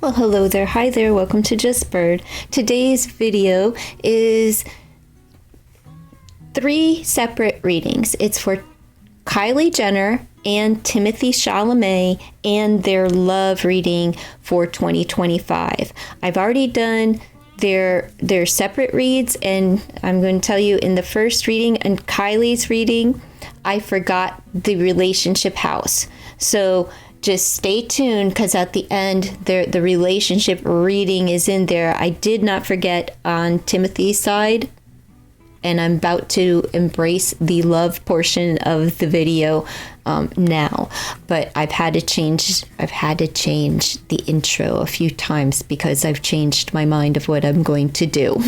Well, hello there, hi there, welcome to Just Bird. Today's video is 3 separate readings. It's for Kylie Jenner and Timothee Chalamet and their love reading for 2025. I've already done their separate reads, and I'm going to tell you in the first reading and Kylie's reading, I forgot the relationship house. So just stay tuned, because at the end, the relationship reading is in there. I did not forget on Timothy's side, and I'm about to embrace the love portion of the video now. But I've had to change the intro a few times because I've changed my mind of what I'm going to do.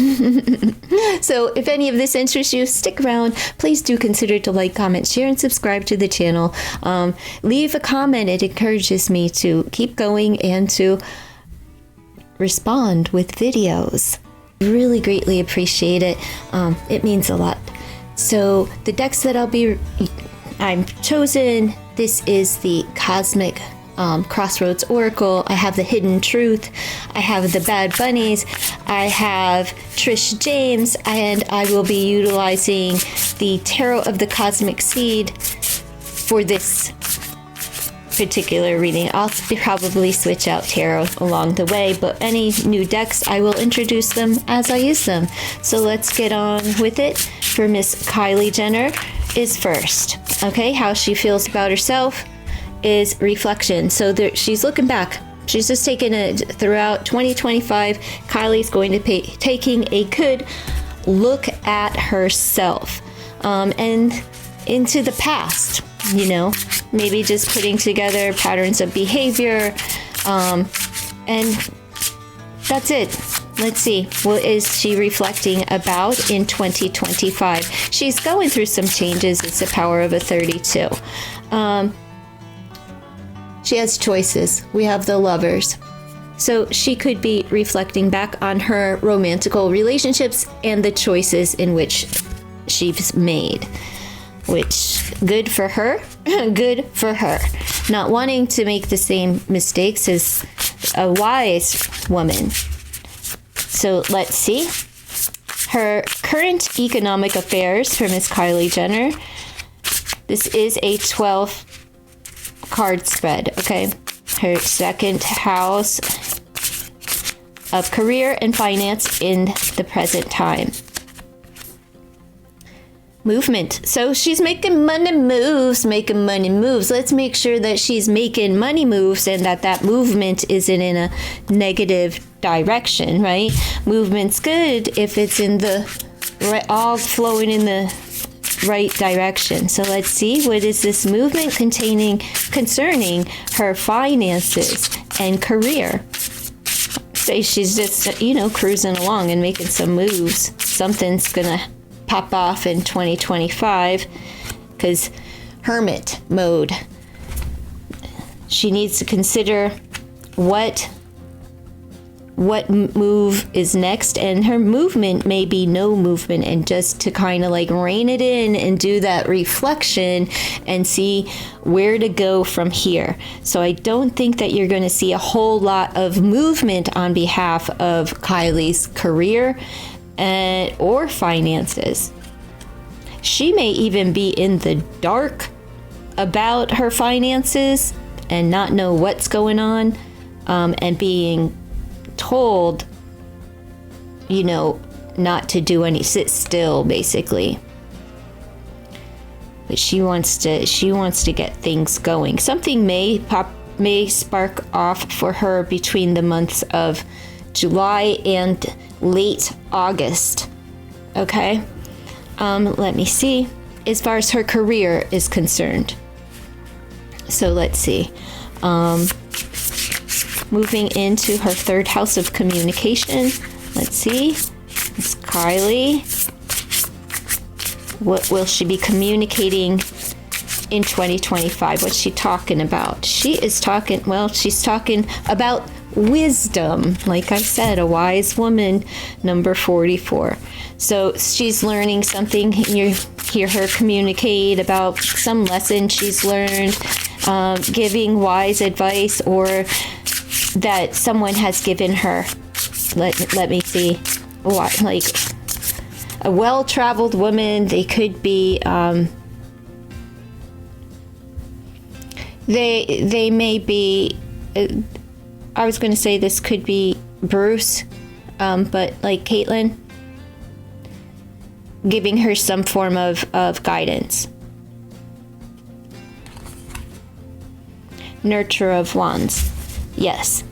So if any of this interests you, stick around. Please do consider to like, comment, share, and subscribe to the channel. Leave a comment. It encourages me to keep going and to respond with videos. Really greatly appreciate it. It means a lot. So the decks that I've chosen, this is the Cosmic Crossroads Oracle. I have the Hidden Truth. I have the Bad Bunnies. I have Trish James, and I will be utilizing the Tarot of the Cosmic Seed for this particular reading. I'll probably switch out tarot along the way, but any new decks, I will introduce them as I use them. So let's get on with it. For Miss Kylie Jenner is first. Okay, how she feels about herself is reflection. So she's looking back. She's just taking it throughout 2025. Kylie's going to be taking a good look at herself and into the past. You know, maybe just putting together patterns of behavior, and that's it. Let's see, what is she reflecting about in 2025? She's going through some changes. It's the power of a 32. She has choices. We have the Lovers. So she could be reflecting back on her romantical relationships and the choices in which she's made. Which, good for her, good for her. Not wanting to make the same mistakes as a wise woman. So let's see. Her current economic affairs for Miss Kylie Jenner. This is a 12 card spread, okay? Her second house of career and finance in the present time. Movement. So she's making money moves. Let's make sure that she's making money moves and that movement isn't in a negative direction, right? Movement's good if it's in the right, all flowing in the right direction. So let's see, what is this movement concerning her finances and career? Say she's just, cruising along and making some moves. Something's gonna pop off in 2025, because hermit mode. She needs to consider what move is next, and her movement may be no movement, and just to kind of like rein it in and do that reflection and see where to go from here. So I don't think that you're going to see a whole lot of movement on behalf of Kylie's career or finances. She may even be in the dark about her finances and not know what's going on, and being told, not to do any, sit still, basically. But she wants to get things going. Something may spark off for her between the months of July and late August. Okay, let me see, as far as her career is concerned. So let's see, moving into her third house of communication. Let's see, Miss Kylie, what will she be communicating in 2025? What's she talking about? She's talking about wisdom. Like I said, a wise woman, number 44. So she's learning something. You hear her communicate about some lesson she's learned, giving wise advice or that someone has given her. Let me see. What, like a well-traveled woman. They could be. They may be. I was going to say this could be Bruce, but like Caitlin, giving her some form of guidance. Nurture of Wands. Yes.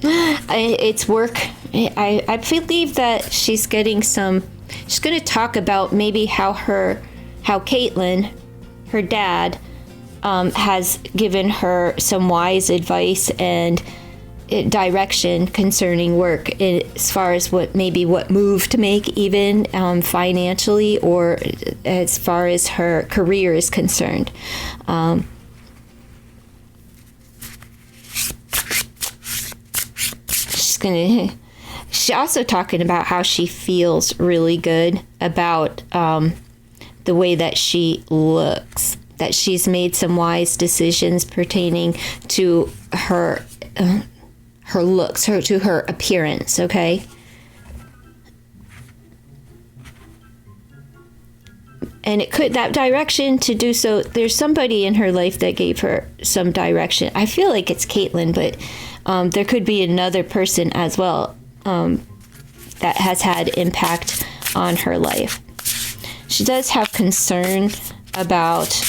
It's work. I believe that she's getting some. She's going to talk about maybe how Caitlin, her dad, has given her some wise advice and direction concerning work, as far as what move to make, even financially, or as far as her career is concerned. She's also talking about how she feels really good about the way that she looks, that she's made some wise decisions pertaining to her looks, to her appearance, okay? And it could, that direction to do so, there's somebody in her life that gave her some direction. I feel like it's Caitlin, but there could be another person as well that has had impact on her life. She does have concern about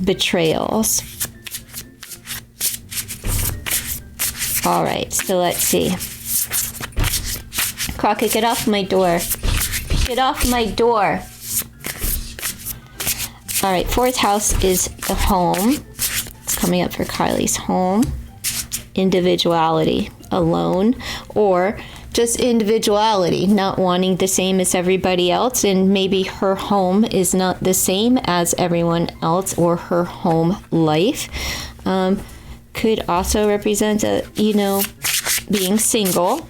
betrayals. All right, so let's see. Crockett, get off my door. Get off my door. All right, fourth house is the home. It's coming up for Kylie's home. Individuality, alone, or just individuality, not wanting the same as everybody else, and maybe her home is not the same as everyone else, or her home life. Could also represent being single.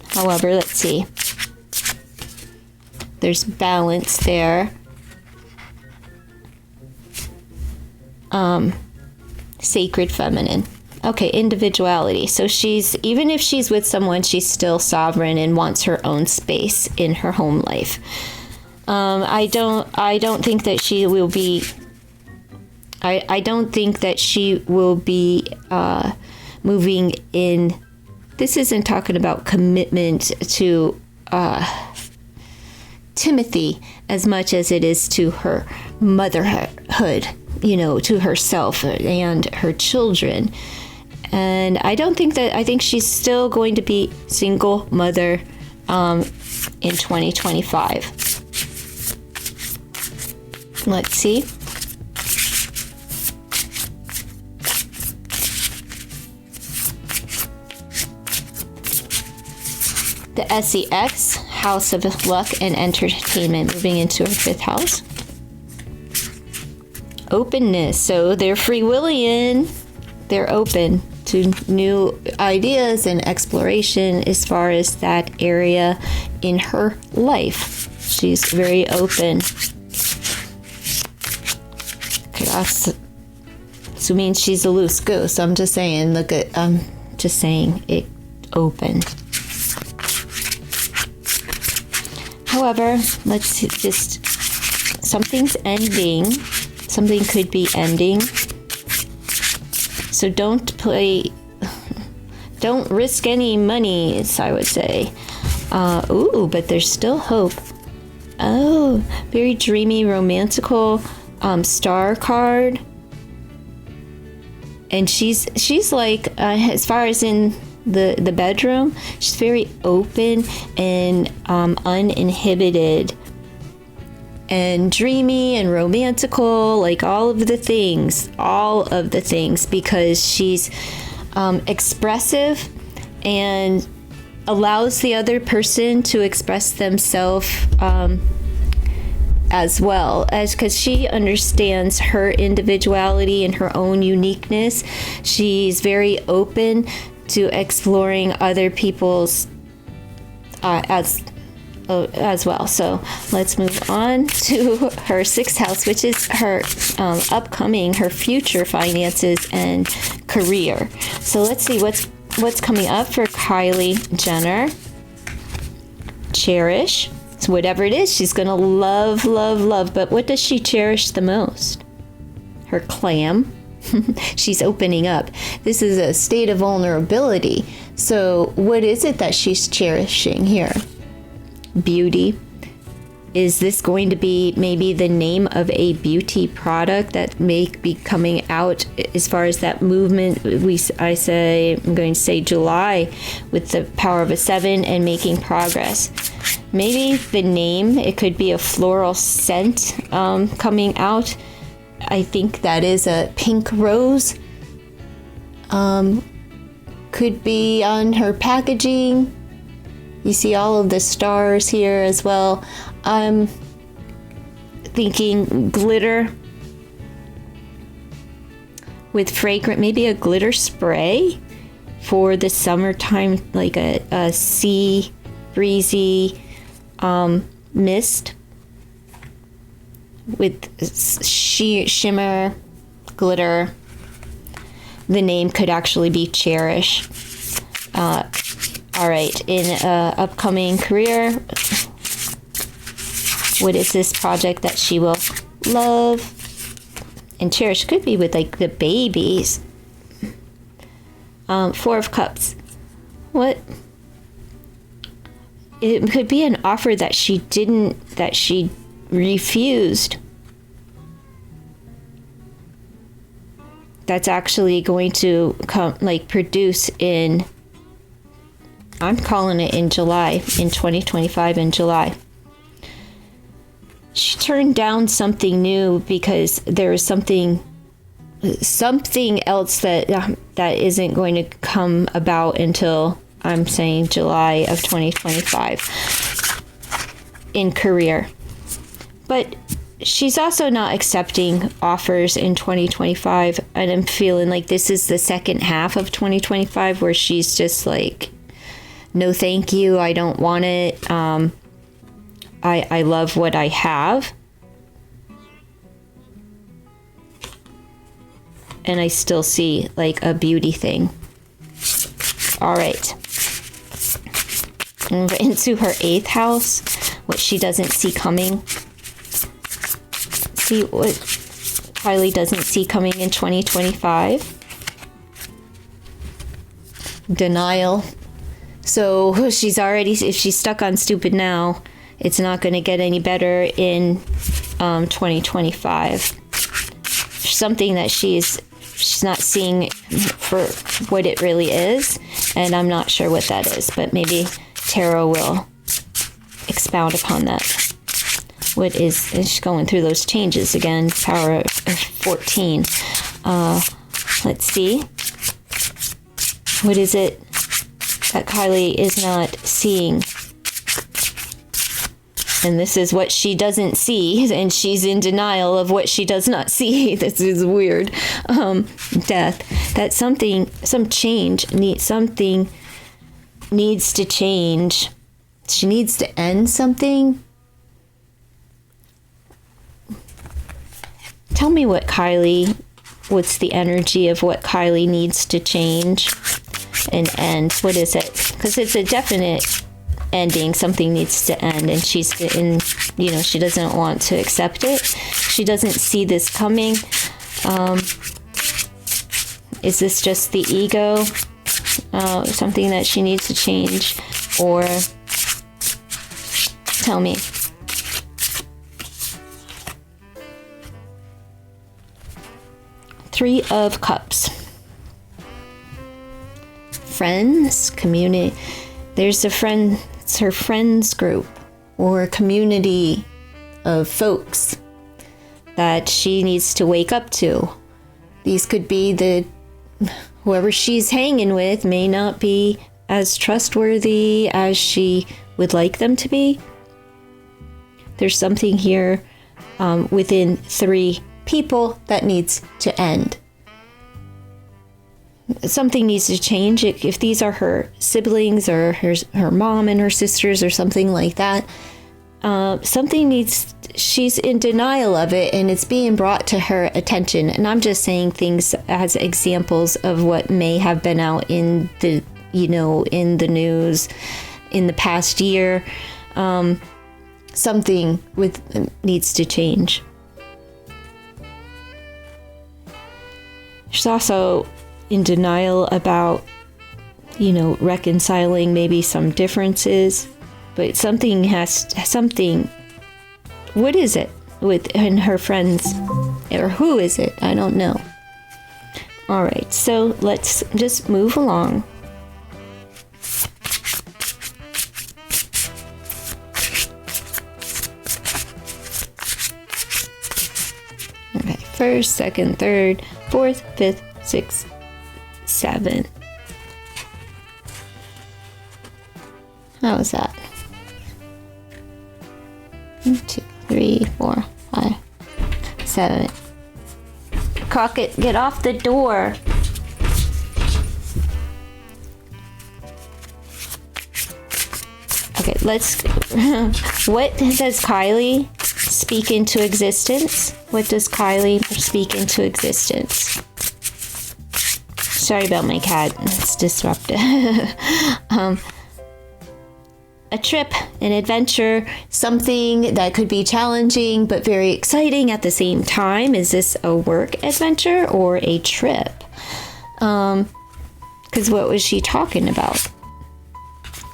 However, let's see. There's balance there. Sacred feminine. Okay, individuality. So even if she's with someone, she's still sovereign and wants her own space in her home life. I don't think that she will be. I don't think that she will be moving in. This isn't talking about commitment to Timothy as much as it is to her motherhood, to herself and her children. And I think she's still going to be single mother in 2025. Let's see. The SEX, House of Luck and Entertainment, moving into her fifth house. Openness. So they're freewilling. They're open to new ideas and exploration as far as that area in her life. She's very open. Could also mean she's a loose goose. I'm just saying, it open. However, let's just, something's ending. Something could be ending. So don't risk any money, I would say. But there's still hope. Oh, very dreamy, romantical star card. And she's like, as far as in the bedroom, she's very open and uninhibited and dreamy and romantical, like all of the things, because she's expressive and allows the other person to express themselves as well, as because she understands her individuality and her own uniqueness. She's very open to exploring other people's as as well. So let's move on to her 6th house, which is her her future finances and career. So let's see what's coming up for Kylie Jenner. Cherish. So whatever it is, she's going to love, love, love. But what does she cherish the most? Her clam. She's opening up. This is a state of vulnerability. So what is it that she's cherishing here? Beauty. Is this going to be maybe the name of a beauty product that may be coming out as far as that movement? I'm going to say July with the power of a 7 and making progress. Maybe the name, it could be a floral scent coming out. I think that is a pink rose. Could be on her packaging. You see all of the stars here as well. I'm thinking glitter with fragrant, maybe a glitter spray for the summertime, like a sea breezy mist with shimmer, glitter. The name could actually be Cherish. All right, in upcoming career, what is this project that she will love and cherish? Could be with like the babies. 4 of Cups. What? It could be an offer that she refused. That's actually going to produce in, I'm calling it in July, in 2025 in July. She turned down something new because there was something else that isn't going to come about until, I'm saying, July of 2025 in career. But she's also not accepting offers in 2025, and I'm feeling like this is the second half of 2025 where she's just like, no thank you, I don't want it. I love what I have. And I still see like a beauty thing. All right. Into her 8th house, what she doesn't see coming. See what Kylie doesn't see coming in 2025. Denial. So she's already, if she's stuck on stupid now, it's not going to get any better in 2025. Something that she's not seeing for what it really is, and I'm not sure what that is, but maybe Tarot will expound upon that. What is she's going through those changes again? Power of 14. Let's see. What is it that Kylie is not seeing? And this is what she doesn't see, and she's in denial of what she does not see. This is weird. Death. That something needs to change. She needs to end something. Tell me what's the energy of what Kylie needs to change and end? What is it? Because it's a definite ending. Something needs to end, and she doesn't want to accept it. She doesn't see this coming. Is this just the ego? Something that she needs to change? Or tell me. Three of Cups. Friends, community. There's it's her friends group or community of folks that she needs to wake up to. These could be whoever she's hanging with may not be as trustworthy as she would like them to be. There's something here within 3 people that needs to end. something needs to change. If these are her siblings or her mom and her sisters or something like that, she's in denial of it, and it's being brought to her attention. And I'm just saying things as examples of what may have been out in the, in the news in the past year. Something needs to change. She's also in denial about, reconciling maybe some differences, but something, what is it within her friends, or who is it? I don't know. All right, so let's just move along. Okay, first, second, third, fourth, fifth, sixth, 7. How was that? 1, 2, 3, 4, 5, 7. Crockett, get off the door. Okay, let's. What does Kylie speak into existence? What does Kylie speak into existence? Sorry about my cat. It's disruptive. A trip, an adventure, something that could be challenging but very exciting at the same time. Is this a work adventure or a trip? Because what was she talking about?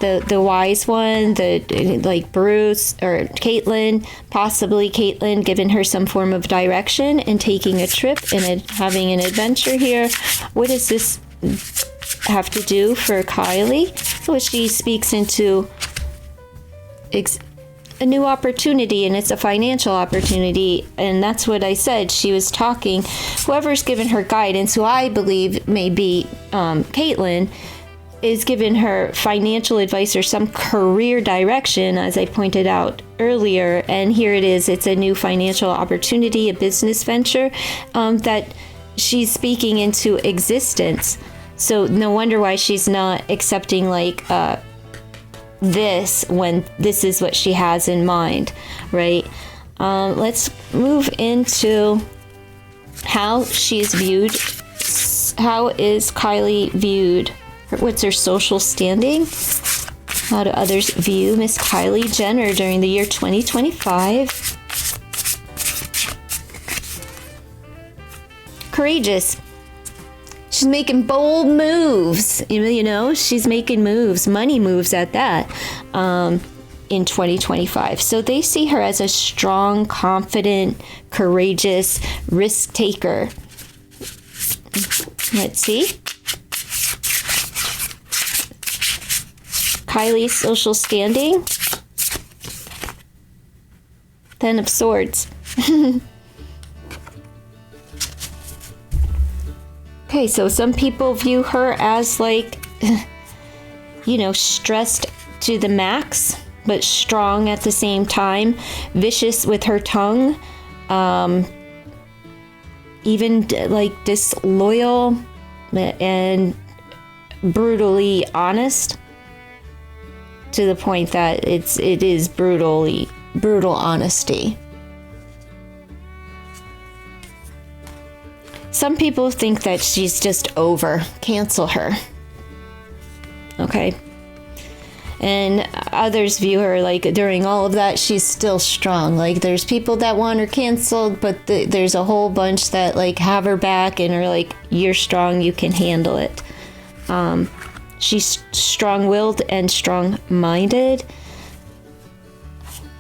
The wise one, like Bruce or Caitlin, possibly Caitlin giving her some form of direction and taking a trip and having an adventure here. What does this have to do for Kylie? Well, she speaks into a new opportunity, and it's a financial opportunity, and that's what I said. She was talking, whoever's given her guidance, who I believe may be Caitlin, is giving her financial advice or some career direction, as I pointed out earlier. And here it is. It's a new financial opportunity, a business venture that she's speaking into existence. So no wonder why she's not accepting this when this is what she has in mind, right? Let's move into how she's viewed. How is Kylie viewed? What's her social standing? How do others view Miss Kylie Jenner during the year 2025? Courageous. She's making bold moves. She's making moves, money moves at that, in 2025. So they see her as a strong, confident, courageous risk taker. Let's see. Kylie's social standing. 10 of Swords. Okay, so some people view her as stressed to the max, but strong at the same time, vicious with her tongue, even disloyal and brutally honest, to the point that it is brutal honesty. Some people think that she's just over. Cancel her. Okay. And others view her during all of that, she's still strong. There's people that want her canceled, but there's a whole bunch that have her back and are you're strong, you can handle it. She's strong-willed and strong-minded.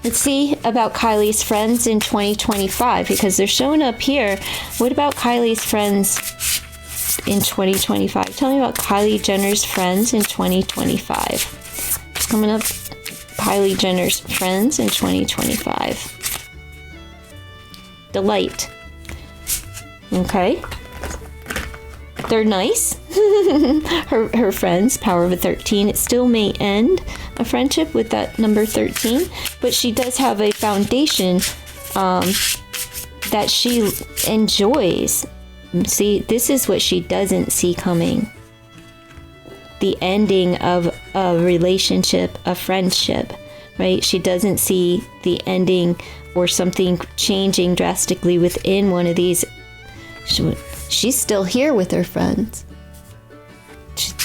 Let's see about Kylie's friends in 2025, because they're showing up here. What about Kylie's friends in 2025? Tell me about Kylie Jenner's friends in 2025. Coming up, Kylie Jenner's friends in 2025. Delight. Okay. They're nice. her friends, power of a 13. It still may end a friendship with that number 13, but she does have a foundation that she enjoys See, this is what she doesn't see coming. The ending of a relationship, a friendship, right? She doesn't see the ending or something changing drastically within one of these. She's still here with her friends.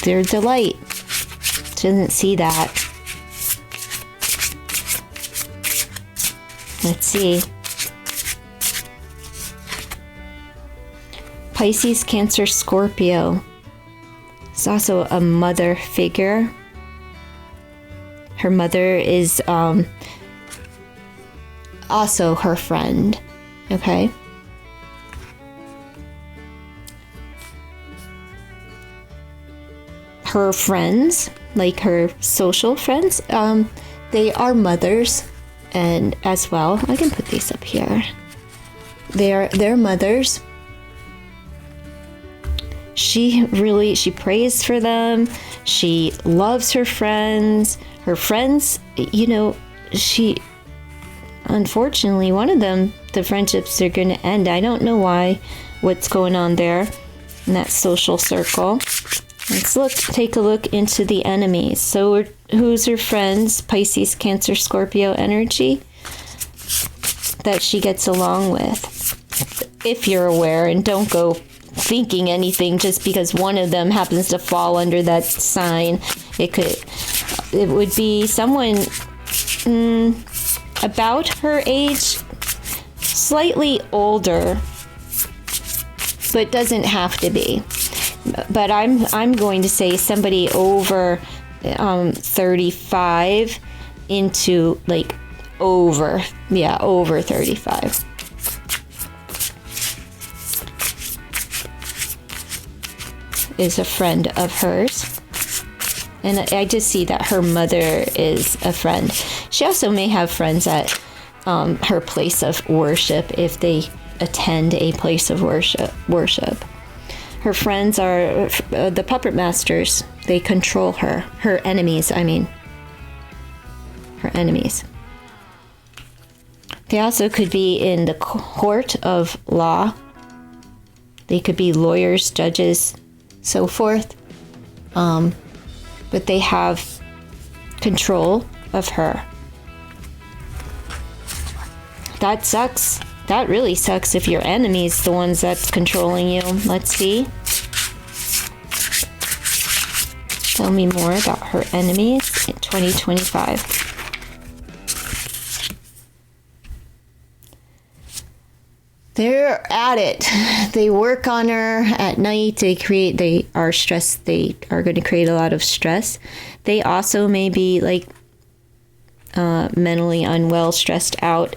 They're the light. She doesn't see that. Let's see. Pisces, Cancer, Scorpio. It's also a mother figure. Her mother is also her friend. Okay. Her friends, like her social friends, they are mothers, and as well, I can put these up here. They're mothers. She prays for them. She loves her friends. Her friends, unfortunately, one of them, the friendships are going to end. I don't know why, what's going on there in that social circle. Let's take a look into the enemies. So who's her friends? Pisces, Cancer, Scorpio energy that she gets along with. If you're aware, and don't go thinking anything just because one of them happens to fall under that sign. It would be someone about her age, slightly older, but doesn't have to be. But I'm going to say somebody over 35 into over 35. Is a friend of hers. And I just see that her mother is a friend. She also may have friends at her place of worship if they attend a place of worship. Her friends are the puppet masters. They control her. Her enemies, I mean. Her enemies. They also could be in the court of law. They could be lawyers, judges, so forth. But they have control of her. That sucks. That really sucks if your enemy's the ones that's controlling you. Let's see. Tell me more about her enemies in 2025. They're at it. They work on her at night. They are stressed. They are going to create a lot of stress. They also may be mentally unwell, stressed out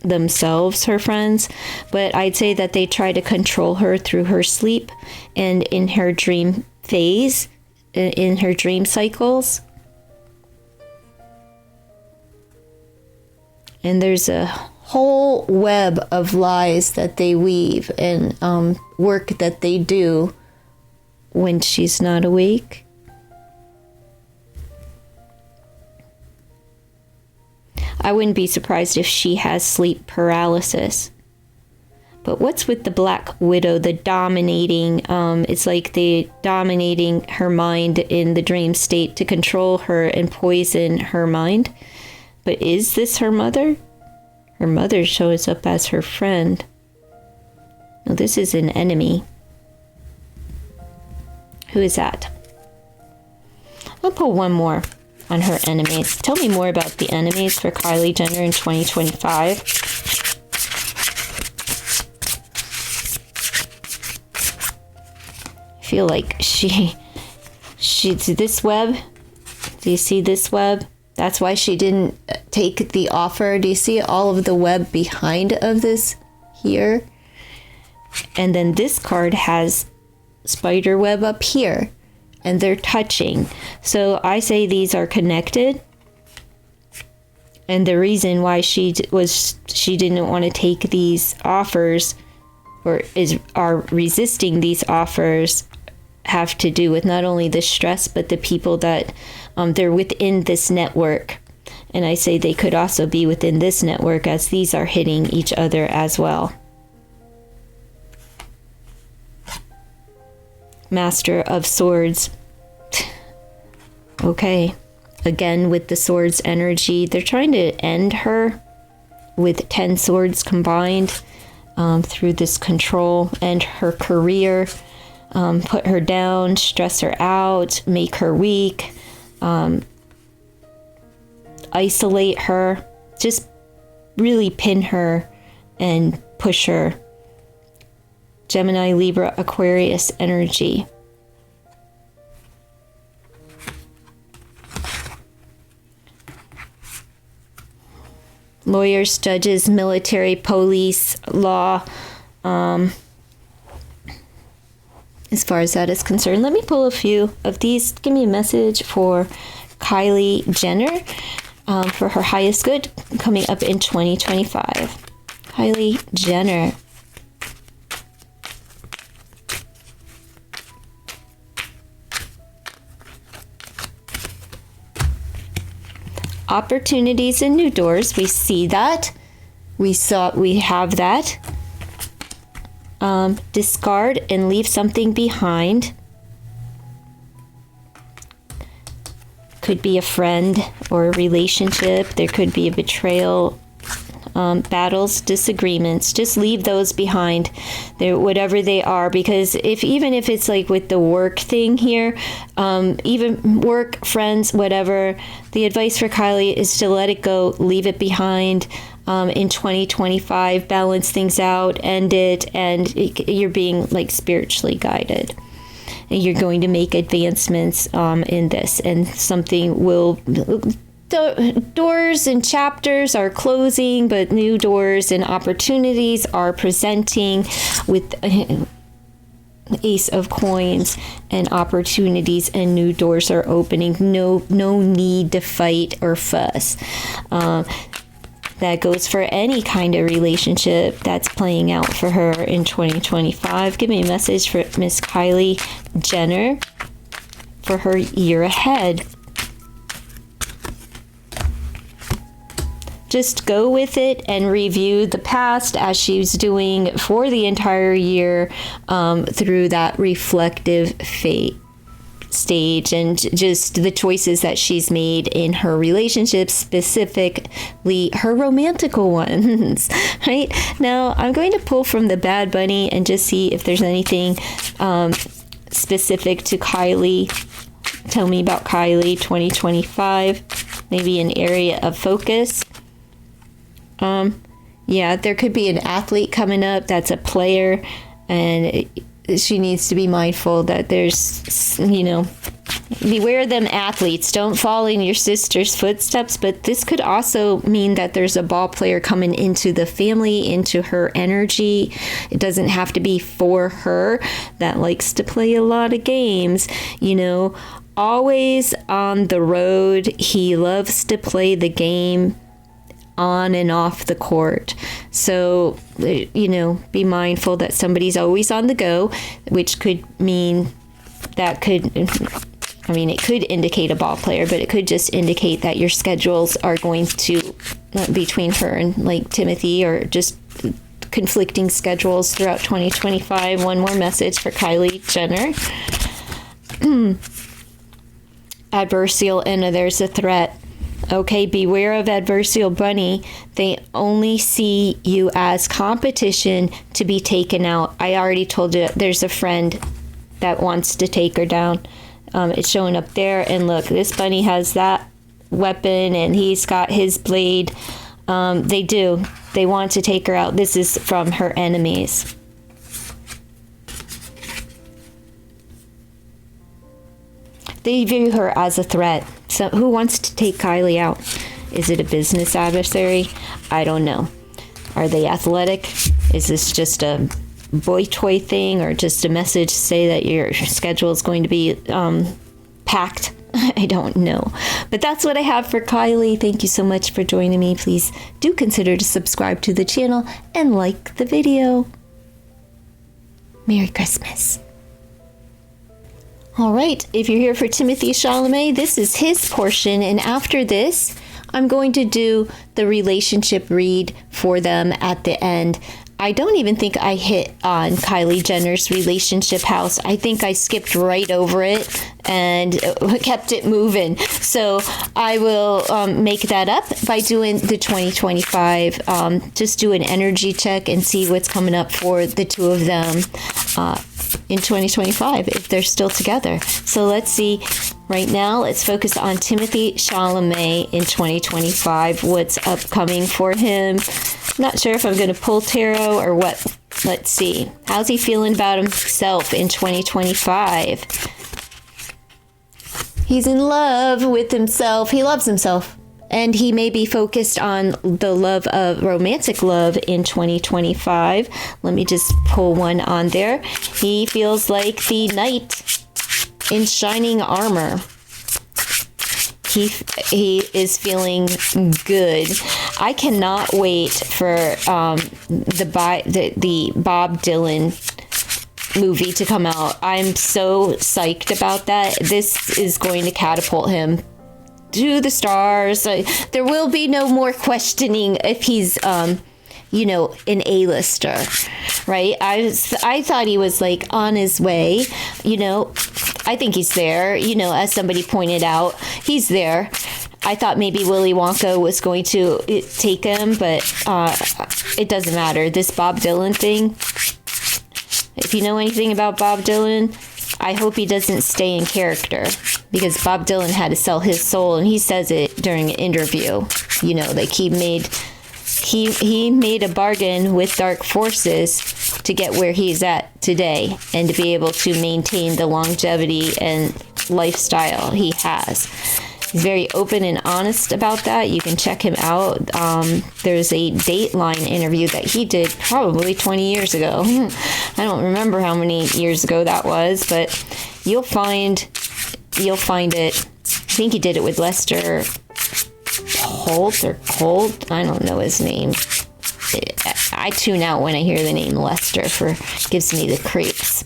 themselves, her friends. But I'd say that they try to control her through her sleep and in her dream phase, in her dream cycles. And there's a whole web of lies that they weave and work that they do when she's not awake. I wouldn't be surprised if she has sleep paralysis. But what's with the Black Widow, the dominating, it's like they dominating her mind in the dream state to control her and poison her mind. But is this her mother? Her mother shows up as her friend. No, this is an enemy. Who is that? I'll put one more on her enemies. Tell me more about the enemies for Kylie Jenner in 2025. I feel like she's this web. Do you see this web? That's why she didn't take the offer. Do you see all of the web behind of this here? And then this card has spider web up here. And they're touching. So I say these are connected. And the reason why she didn't want to take these offers or are resisting these offers have to do with not only the stress, but the people that they're within this network. And I say they could also be within this network as these are hitting each other as well. Master of Swords. Okay. Again, with the Swords energy, they're trying to end her with 10 swords combined through this control, end her career, put her down, stress her out, make her weak, isolate her, just really pin her and push her. Gemini, Libra, Aquarius energy. Lawyers, judges, military, police, law, as far as that is concerned. Let me pull a few of these. Give me a message for Kylie Jenner for her highest good coming up in 2025. Kylie Jenner. Opportunities and new doors. We see that. We have that. Discard and leave something behind. Could be a friend or a relationship. There could be a betrayal, battles, disagreements. Just leave those behind, whatever they are, because even if it's like with the work thing here, even work, friends, whatever, the advice for Kylie is to let it go, leave it behind. In 2025, balance things out, end it, and you're being like spiritually guided. And you're going to make advancements in this, and something will. The doors and chapters are closing, but new doors and opportunities are presenting with Ace of Coins, and opportunities and new doors are opening. No need to fight or fuss. That goes for any kind of relationship that's playing out for her in 2025. Give me a message for Miss Kylie Jenner for her year ahead. Just go with it and review the past as she's doing for the entire year through that reflective fate stage, and just the choices that she's made in her relationships, specifically her romantical ones. Right now, I'm going to pull from the Bad Bunny and just see if there's anything specific to Kylie. Tell me about Kylie 2025, maybe an area of focus. Yeah, there could be an athlete coming up that's a player, and she needs to be mindful that there's, beware them athletes. Don't follow in your sister's footsteps. But this could also mean that there's a ball player coming into the family, into her energy. It doesn't have to be for her, that likes to play a lot of games, always on the road. He loves to play the game on and off the court. So, be mindful that somebody's always on the go, which could mean it could indicate a ball player, but it could just indicate that your schedules are going to, between her and like Timothy, or just conflicting schedules throughout 2025. One more message for Kylie Jenner. Adversarial, and there's a threat. Okay, beware of adversarial bunny. They only see you as competition to be taken out. I already told you there's a friend that wants to take her down. It's showing up there, and look, this bunny has that weapon, and he's got his blade. They do. They want to take her out. This is from her enemies. They view her as a threat. So who wants to take Kylie out? Is it a business adversary? I don't know. Are they athletic? Is this just a boy toy thing, or just a message to say that your schedule is going to be packed? I don't know. But that's what I have for Kylie. Thank you so much for joining me. Please do consider to subscribe to the channel and like the video. Merry Christmas. All right, if you're here for Timothee Chalamet, this is his portion, and after this, I'm going to do the relationship read for them at the end. I don't even think I hit on Kylie Jenner's relationship house. I think I skipped right over it and kept it moving. So I will make that up by doing the 2025. Just do an energy check and see what's coming up for the two of them in 2025, if they're still together. So let's see. Right now, let's focus on Timothee Chalamet in 2025. What's upcoming for him? Not sure if I'm going to pull tarot or what. Let's see. How's he feeling about himself in 2025? He's in love with himself. He loves himself. And he may be focused on the love of romantic love in 2025. Let me just pull one on there. He feels like the knight in shining armor. He is feeling good. I cannot wait for the Bob Dylan movie to come out. I'm so psyched about that. This is going to catapult him to the stars. There will be no more questioning if he's an A-lister, right? I thought he was like on his way. I think he's there. As somebody pointed out, he's there. I thought maybe Willy Wonka was going to take him, but it doesn't matter. This Bob Dylan thing, if you know anything about Bob Dylan, I hope he doesn't stay in character, because Bob Dylan had to sell his soul, and he says it during an interview. Like he made a bargain with dark forces to get where he's at today and to be able to maintain the longevity and lifestyle he has. He's very open and honest about that. You can check him out. There's a Dateline interview that he did probably 20 years ago. I don't remember how many years ago that was, but you'll find it. I think he did it with Lester Holt or Colt. I don't know his name. I tune out when I hear the name Lester. Gives me the creeps.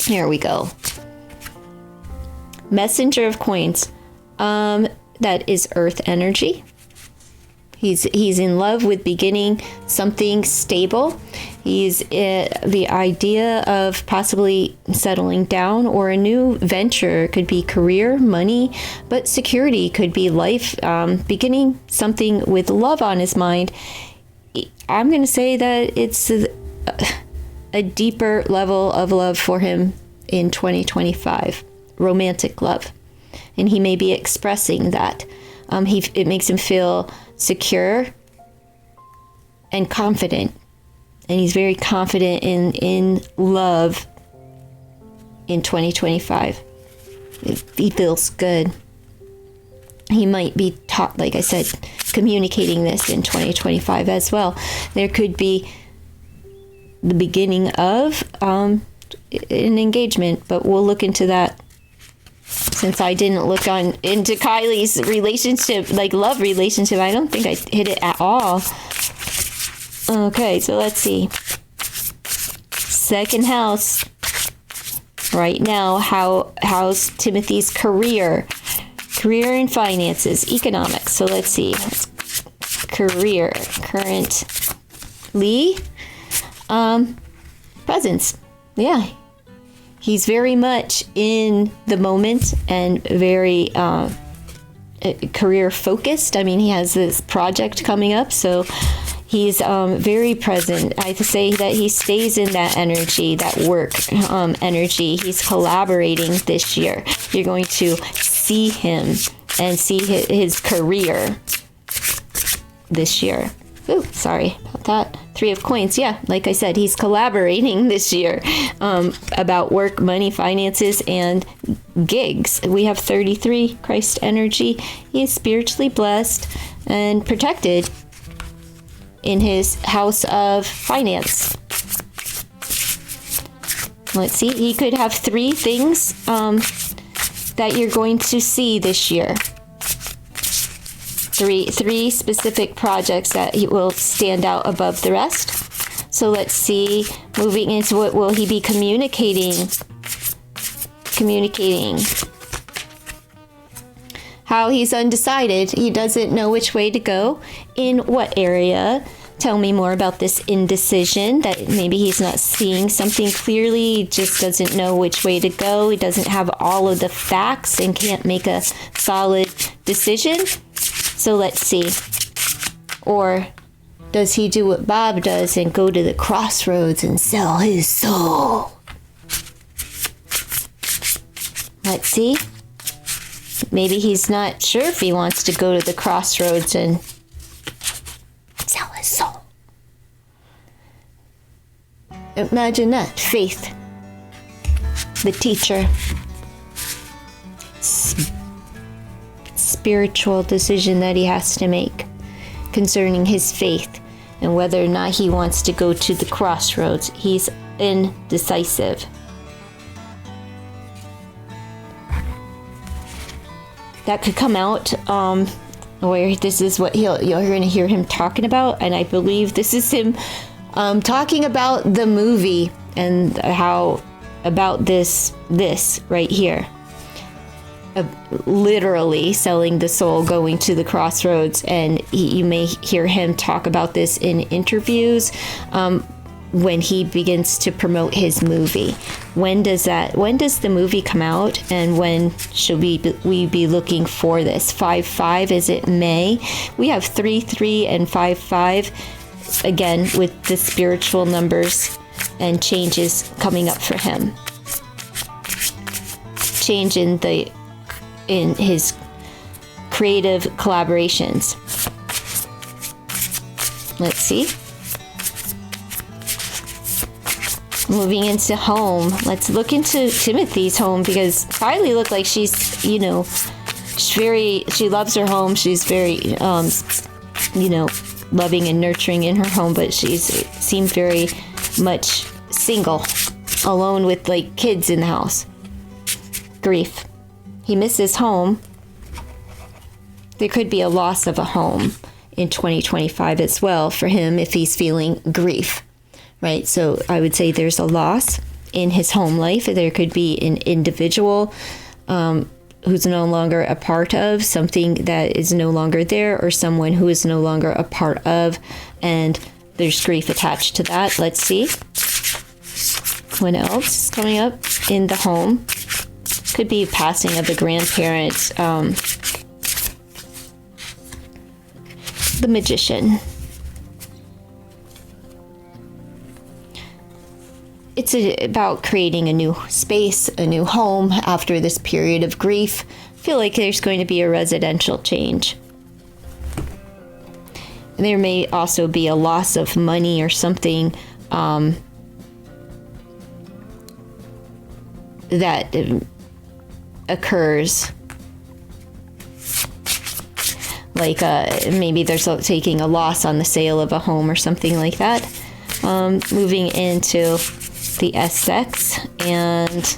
Here we go. Messenger of Coins. That is earth energy. He's in love with beginning something stable. He's the idea of possibly settling down, or a new venture. Could be career, money, but security could be life. Beginning something with love on his mind. I'm going to say that it's a deeper level of love for him in 2025. Romantic love. And he may be expressing that. It makes him feel secure and confident. And he's very confident in love in 2025. He feels good. He might be taught, like I said, communicating this in 2025 as well. There could be the beginning of an engagement, but we'll look into that. Since I didn't look into Kylie's relationship, like love relationship, I don't think I hit it at all. Okay, so let's see. Second house. Right now, how's Timothy's career and finances, economics. So let's see. Career, currently, presence. Yeah. He's very much in the moment and very career focused. I mean, he has this project coming up, so he's very present. I say that he stays in that energy, that work energy. He's collaborating this year. You're going to see him and see his career this year. Ooh, sorry about that. 3 of Coins. Yeah, like I said, he's collaborating this year about work, money, finances, and gigs. We have 33, Christ energy. He is spiritually blessed and protected in his house of finance. Let's see. He could have 3 things that you're going to see this year. Three specific projects that he will stand out above the rest. So let's see, moving into what will he be communicating. How he's undecided. He doesn't know which way to go, in what area tell me more about this indecision, that maybe he's not seeing something clearly, he just doesn't know which way to go, he doesn't have all of the facts and can't make a solid decision. So let's see. Or does he do what Bob does and go to the crossroads and sell his soul? Let's see. Maybe he's not sure if he wants to go to the crossroads and sell his soul. Imagine that. Faith, the teacher. Spiritual decision that he has to make concerning his faith and whether or not he wants to go to the crossroads. He's indecisive. That could come out where this is what you're going to hear him talking about, and I believe this is him talking about the movie and how about this right here. Literally selling the soul, going to the crossroads, and you may hear him talk about this in interviews when he begins to promote his movie. When does the movie come out, and when should we be looking for this? 5/5, is it May? We have 3/3 and 5/5 again with the spiritual numbers and changes coming up for him. Change in his creative collaborations. Let's see. Moving into home, let's look into Timothee's home, because Kylie looked like she's she loves her home. She's very, loving and nurturing in her home, but seemed very much single, alone with like kids in the house. Grief. He misses home. There could be a loss of a home in 2025 as well for him if he's feeling grief, right? So I would say there's a loss in his home life. There could be an individual who's no longer a part of something that is no longer there, or someone who is no longer a part of, and there's grief attached to that. Let's see. What else is coming up in the home? Could be passing of the grandparents. The Magician. It's about creating a new space, a new home after this period of grief. I feel like there's going to be a residential change. And there may also be a loss of money or something that occurs, like maybe there's taking a loss on the sale of a home or something like that. Moving into the Essex and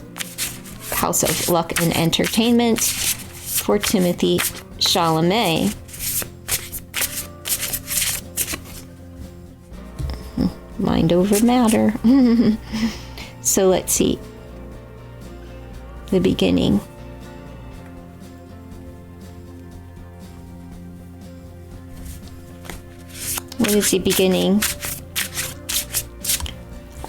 House of Luck and Entertainment for Timothee Chalamet. Mind over matter. So let's see. The beginning. What is the beginning?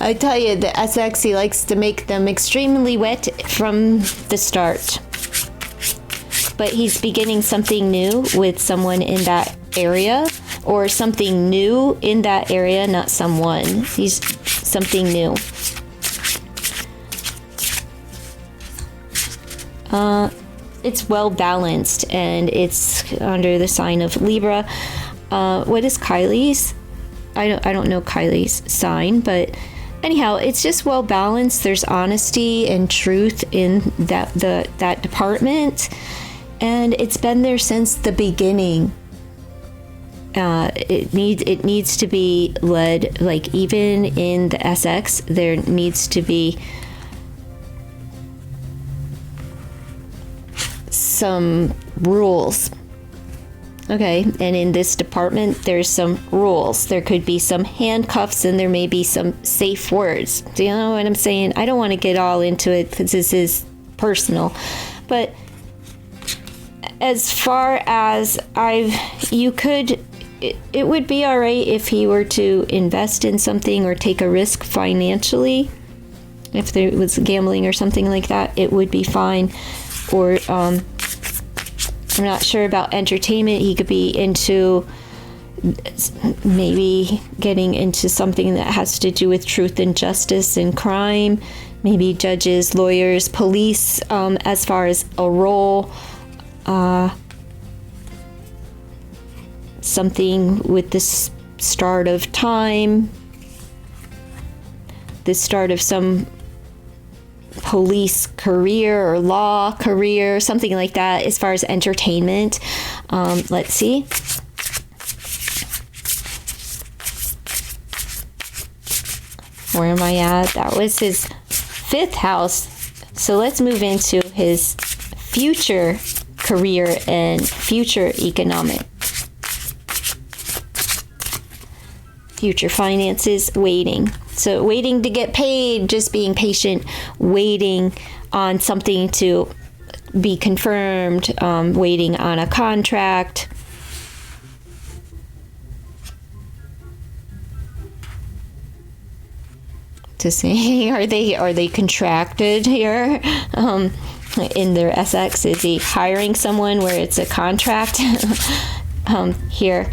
I tell you, the Essex, he likes to make them extremely wet from the start. But he's beginning something new with someone in that area, or something new in that area, not someone. He's something new. It's well balanced, and it's under the sign of Libra. What is Kylie's? I don't know Kylie's sign, but anyhow, it's just well balanced. There's honesty and truth in that department, and it's been there since the beginning. It needs to be led, like even in the Essex, there needs to be some rules. Okay, and in this department, there's some rules. There could be some handcuffs, and there may be some safe words. Do you know what I'm saying? I don't want to get all into it because this is personal, but as far as you could it would be all right if he were to invest in something or take a risk financially. If there was gambling or something like that, it would be fine. Or I'm not sure about entertainment. He could be into maybe getting into something that has to do with truth and justice and crime. Maybe judges, lawyers, police, as far as a role. Something with the start of time. The start of some police career or law career, something like that as far as entertainment. Let's see. Where am I at? That was his 5th house. So let's move into his future career and future economic. Future finances, waiting. So waiting to get paid, just being patient, waiting on something to be confirmed, waiting on a contract. To see, are they contracted here? In their SX, is he hiring someone where it's a contract? Here.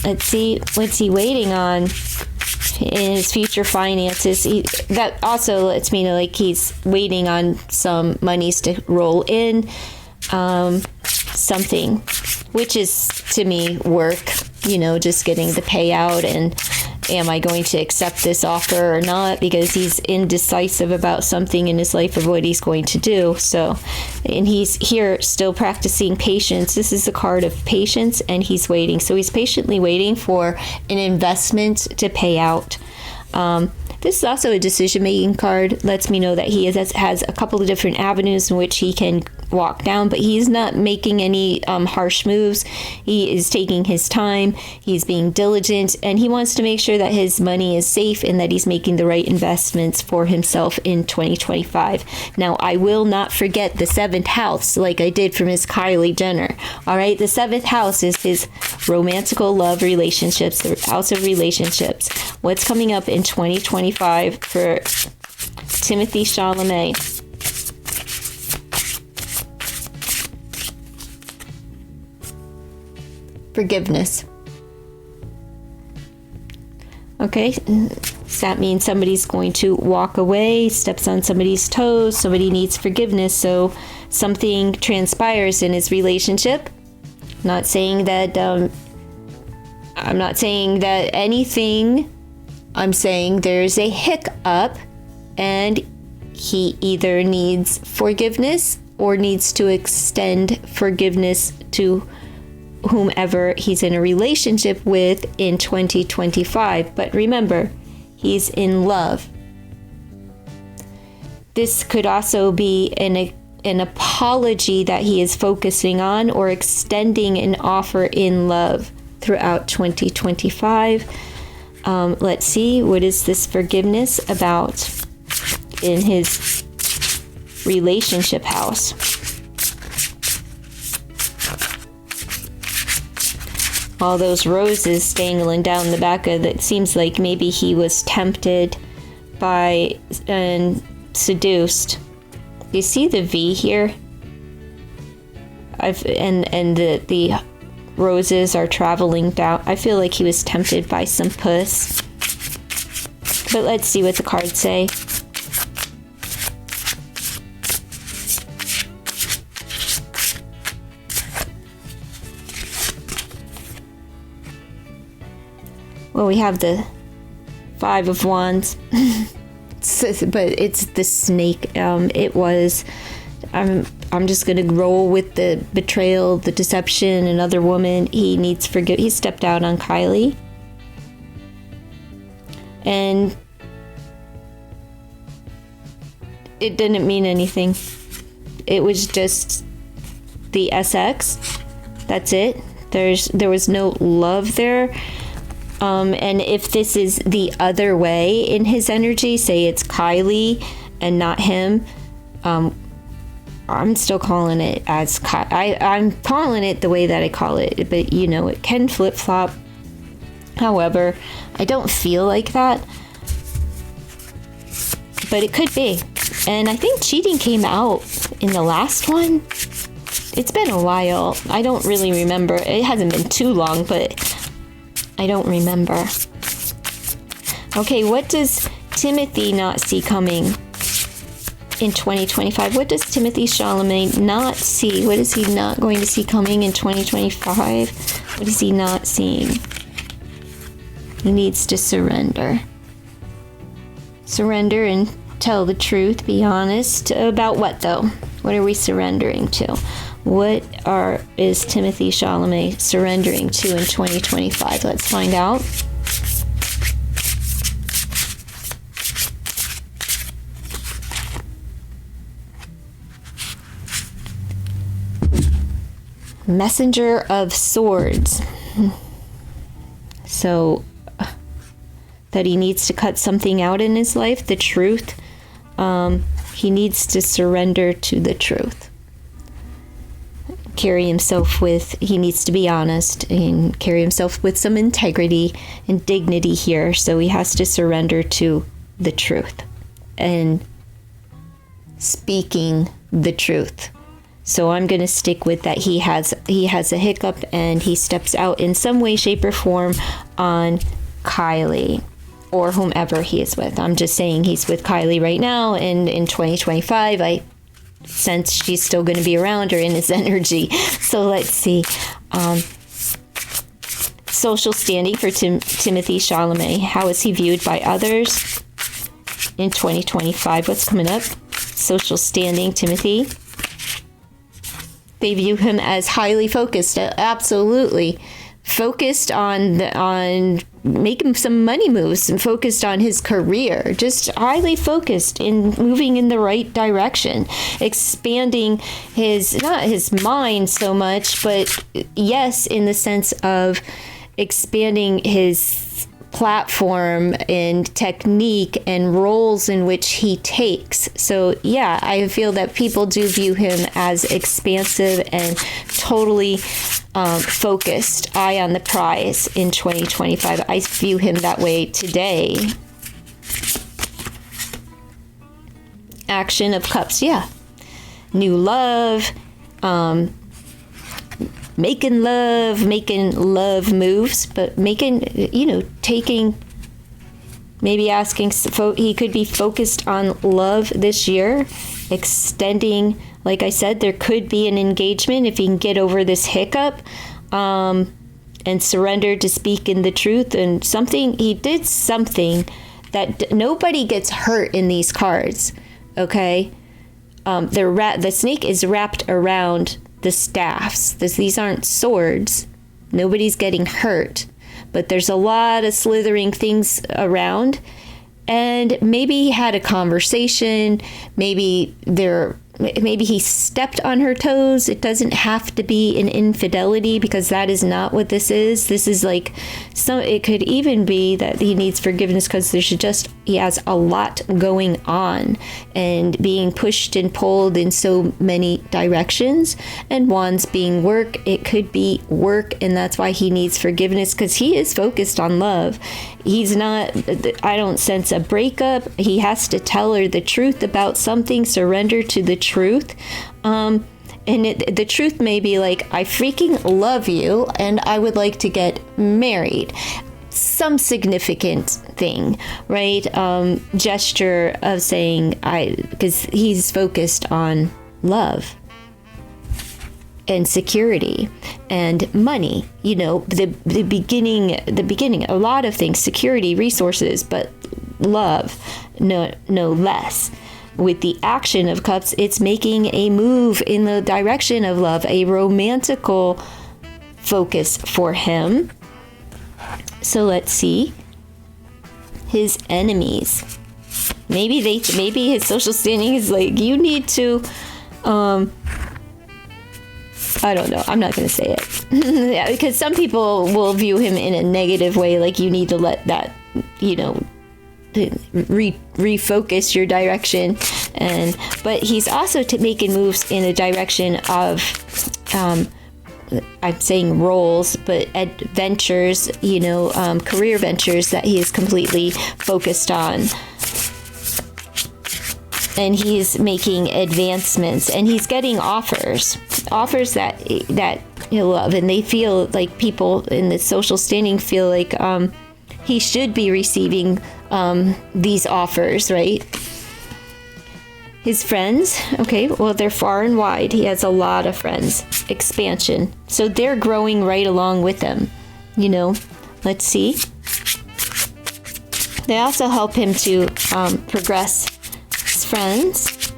Let's see, what's he waiting on in his future finances? That also lets me know like he's waiting on some monies to roll in, something, which is to me work, just getting the payout and am I going to accept this offer or not, because he's indecisive about something in his life of what he's going to do. So, and he's here still practicing patience. This is a card of patience, and he's waiting. So he's patiently waiting for an investment to pay out. This is also a decision-making card. Lets me know that he has a couple of different avenues in which he can walk down, but he's not making any harsh moves. He is taking his time. He's being diligent, and he wants to make sure that his money is safe and that he's making the right investments for himself in 2025. Now, I will not forget the 7th house like I did for Miss Kylie Jenner. All right, the 7th house is his romantical love relationships, the house of relationships. What's coming up in 2025 for Timothee Chalamet? Forgiveness. Okay, does that mean somebody's going to walk away, steps on somebody's toes, somebody needs forgiveness, so something transpires in his relationship? I'm not saying that anything. I'm saying there's a hiccup and he either needs forgiveness or needs to extend forgiveness to whomever he's in a relationship with in 2025. But remember, he's in love. This could also be an apology that he is focusing on, or extending an offer in love throughout 2025. Let's see, what is this forgiveness about in his relationship house? All those roses dangling down the back of it. Seems like maybe he was tempted by and seduced. You see the V here? And the roses are traveling down. I feel like he was tempted by some puss. But let's see what the cards say. Well, we have the 5 of Wands, but it's the snake. I'm just gonna roll with the betrayal, the deception, another woman. He needs forgive. He stepped out on Kylie, and it didn't mean anything. It was just the SX. That's it. There was no love there. And if this is the other way in his energy, say it's Kylie and not him, I'm still calling it as I'm calling it the way that I call it, but it can flip-flop. However, I don't feel like that, but it could be. And I think cheating came out in the last one. It's been a while. I don't really remember. It hasn't been too long, but I don't remember. Okay, what does Timothee not see coming in 2025? What does Timothee Chalamet not see? What is he not going to see coming in 2025? What is he not seeing? He needs to surrender. Surrender and tell the truth. Be honest. About what, though? What are we surrendering to? What is Timothee Chalamet surrendering to in 2025? Let's find out. Messenger of Swords. So, that he needs to cut something out in his life, the truth. He needs to surrender to the truth. He needs to be honest and carry himself with some integrity and dignity here. So he has to surrender to the truth and speaking the truth. So I'm going to stick with that. He has a hiccup and he steps out in some way, shape, or form on Kylie or whomever he is with. I'm just saying he's with Kylie right now, and in 2025, I sense she's still going to be around or in his energy. So let's see. Social standing for Timothee Chalamet. How is he viewed by others in 2025? What's coming up? Social standing, Timothy. They view him as highly focused, absolutely. Focused on making some money moves and focused on his career. Just highly focused in moving in the right direction. Expanding not his mind so much, but yes, in the sense of expanding his platform and technique and roles in which he takes. So yeah, I feel that people do view him as expansive and totally focused, eye on the prize in 2025. I view him that way today. Action of Cups, yeah. New love, making love moves, but taking, maybe asking, he could be focused on love this year, extending, like I said, there could be an engagement if he can get over this hiccup, and surrender to speaking the truth. And he did something that nobody gets hurt in these cards, okay? The snake is wrapped around the staffs. These aren't swords. Nobody's getting hurt, but there's a lot of slithering things around. And maybe he had a conversation. Maybe he stepped on her toes. It doesn't have to be an infidelity, because that is not what this is. This is like it could even be that he needs forgiveness because he has a lot going on and being pushed and pulled in so many directions. And wands being work, it could be work, and that's why he needs forgiveness, because he is focused on love. I don't sense a breakup. He has to tell her the truth about something, surrender to the truth. And the truth may be like, I freaking love you and I would like to get married. Some significant thing, right? Gesture of saying, because he's focused on love and security and money, the beginning, a lot of things, security, resources, but love, no less. With the action of cups, it's making a move in the direction of love, a romantical focus for him. So let's see. His enemies. Maybe his social standing is like, you need to, I don't know. I'm not going to say it. Yeah, because some people will view him in a negative way, like you need to let that, refocus your direction. But he's also making moves in a direction of, I'm saying roles, but adventures, career ventures that he is completely focused on. And he's making advancements, and he's getting offers that he'll love, and they feel like people in the social standing feel like he should be receiving these offers, right? His friends, okay, well, they're far and wide. He has a lot of friends. Expansion. So they're growing right along with him, Let's see. They also help him to progress his friends.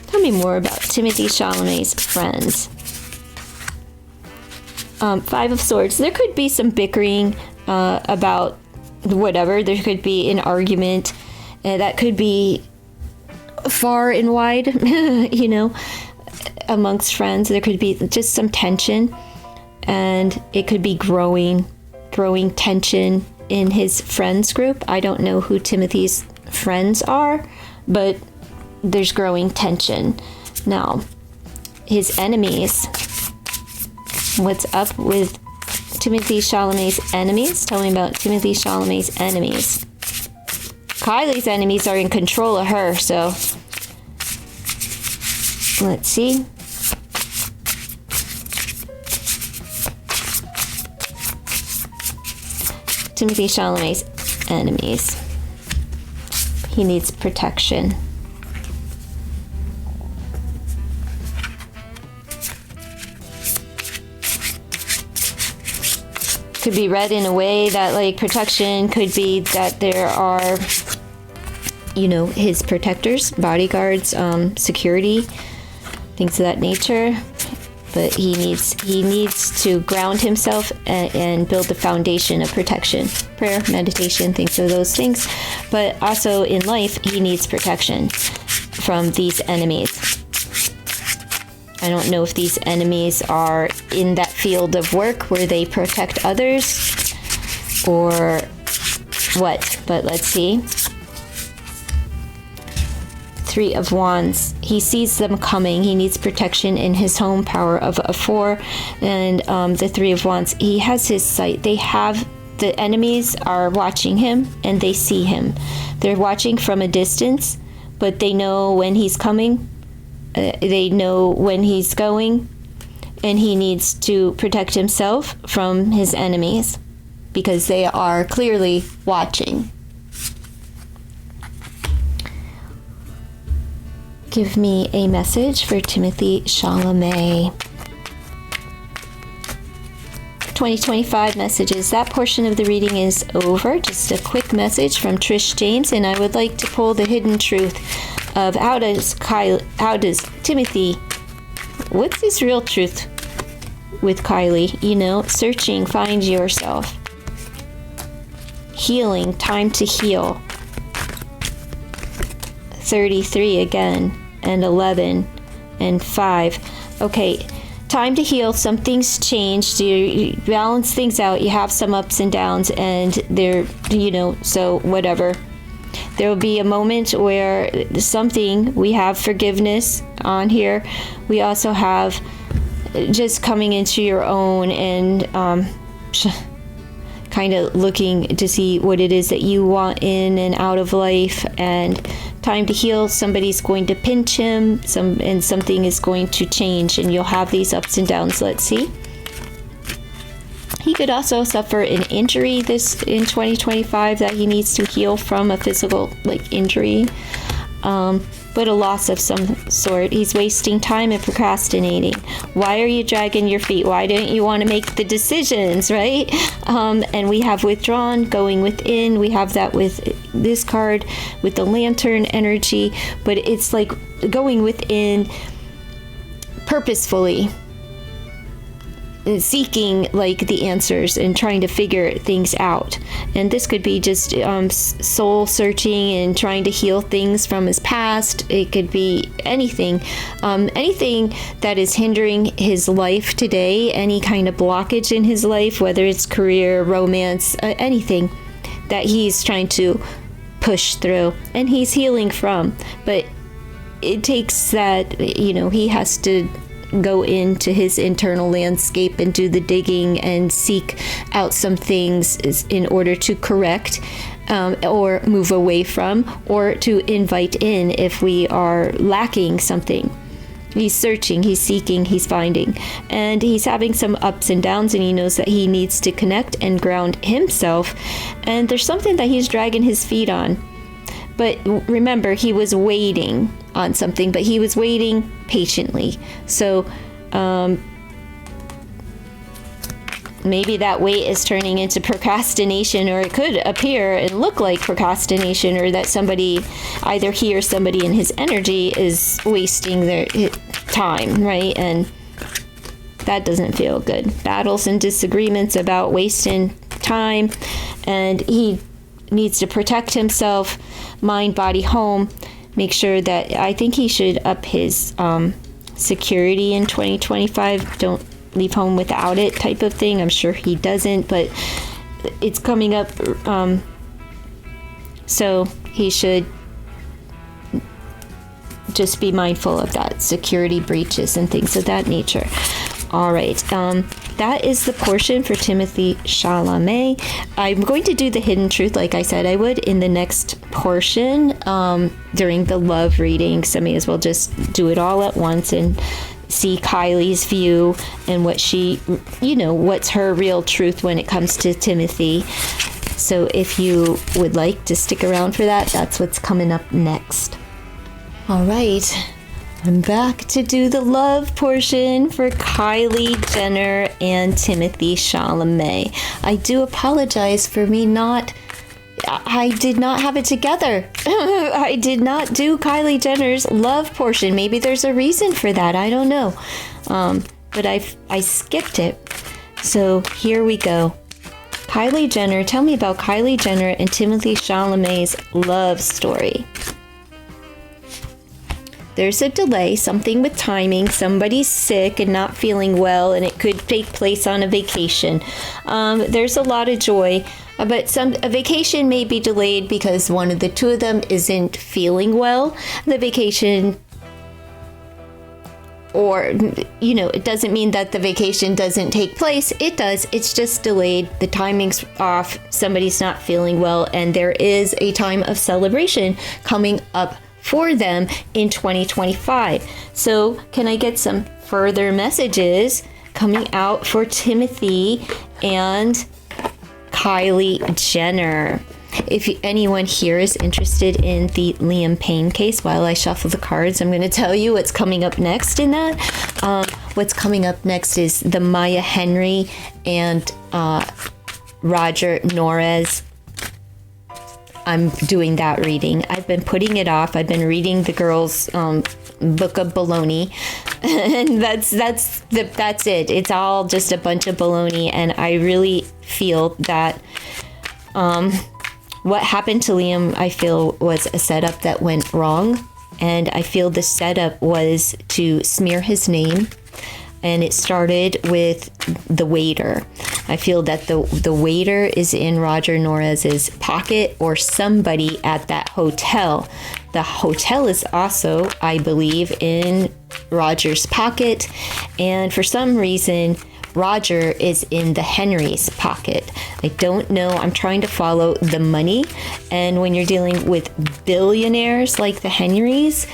Tell me more about Timothee Chalamet's friends. Five of Swords. There could be some bickering about whatever. There could be an argument that could be far and wide, amongst friends. There could be just some tension, and it could be growing tension in his friends group. I don't know who Timothy's friends are, but there's growing tension. Now, his enemies. What's up with Timothee Chalamet's enemies? Tell me about Timothee Chalamet's enemies. Kylie's enemies are in control of her, so let's see. Timothee Chalamet's enemies. He needs protection. Could be read in a way that, like, protection could be that there are, his protectors, bodyguards, security, things of that nature. But he needs to ground himself and build the foundation of protection. Prayer, meditation, things of those things. But also in life, he needs protection from these enemies. I don't know if these enemies are in that field of work where they protect others or what, but let's see. Three of Wands. He sees them coming. He needs protection in his home, power of a 4. And the Three of Wands, he has his sight. The enemies are watching him, and they see him. They're watching from a distance, but they know when he's coming. They know when he's going, and he needs to protect himself from his enemies because they are clearly watching. Give me a message for Timothee Chalamet. 2025 messages. That portion of the reading is over. Just a quick message from Trish James, and I would like to pull the hidden truth of how does Timothy, what's his real truth with Kylie? Searching, find yourself. Healing, time to heal. 33 again, and 11, and 5. Okay, time to heal. Something's changed. You balance things out. You have some ups and downs, and they're, so whatever. There will be a moment where we have forgiveness on here. We also have just coming into your own and kind of looking to see what it is that you want in and out of life, and time to heal. Somebody's going to pinch him, and something is going to change, and you'll have these ups and downs. Let's see. He could also suffer an injury in 2025 that he needs to heal from, a physical injury, but a loss of some sort. He's wasting time and procrastinating. Why are you dragging your feet? Why don't you want to make the decisions, right? And we have withdrawn, going within. We have that with this card, with the lantern energy, but it's like going within purposefully, seeking the answers and trying to figure things out. And this could be just soul searching and trying to heal things from his past. It could be anything that is hindering his life today, any kind of blockage in his life, whether it's career, romance, anything that he's trying to push through and he's healing from. But it takes that, he has to go into his internal landscape and do the digging and seek out some things in order to correct or move away from, or to invite in if we are lacking something. He's searching, he's seeking, he's finding, and he's having some ups and downs, and he knows that he needs to connect and ground himself, and there's something that he's dragging his feet on. But remember, he was waiting on something, but he was waiting patiently. So maybe that wait is turning into procrastination, or it could appear and look like procrastination, or that somebody, either he or somebody in his energy, is wasting their time, right? And that doesn't feel good. Battles and disagreements about wasting time, and he needs to protect himself, mind, body, home. Make sure that, I think he should up his security in 2025. Don't leave home without it type of thing. I'm sure he doesn't, but it's coming up. So he should just be mindful of that, security breaches and things of that nature. All right. That is the portion for Timothee Chalamet. I'm going to do the hidden truth like I said I would in the next portion during the love reading. So I may as well just do it all at once and see Kylie's view and what she, what's her real truth when it comes to Timothy. So if you would like to stick around for that, that's what's coming up next. All right. I'm back to do the love portion for Kylie Jenner and Timothee Chalamet. I do apologize for me I did not have it together. I did not do Kylie Jenner's love portion. Maybe there's a reason for that. I don't know. But I skipped it. So here we go. Kylie Jenner. Tell me about Kylie Jenner and Timothee Chalamet's love story. There's a delay, something with timing. Somebody's sick and not feeling well, and it could take place on a vacation. There's a lot of joy, but a vacation may be delayed because one of the two of them isn't feeling well. The vacation, or, it doesn't mean that the vacation doesn't take place. It does. It's just delayed. The timing's off. Somebody's not feeling well, and there is a time of celebration coming up for them in 2025. So can I get some further messages coming out for Timothy and Kylie Jenner? If anyone here is interested in the Liam Payne case, while I shuffle the cards, I'm going to tell you what's coming up next in that. What's coming up next is the Maya Henry and Roger Norez. I'm doing that reading. I've been putting it off. I've been reading the girls' book of baloney, and that's it. It's all just a bunch of baloney, and I really feel that what happened to Liam, I feel, was a setup that went wrong, and I feel the setup was to smear his name. And it started with the waiter. I feel that the waiter is in Roger Norez's pocket, or somebody at that hotel. The hotel is also, I believe, in Roger's pocket. And for some reason, Roger is in the Henry's pocket. I don't know. I'm trying to follow the money. And when you're dealing with billionaires like the Henrys,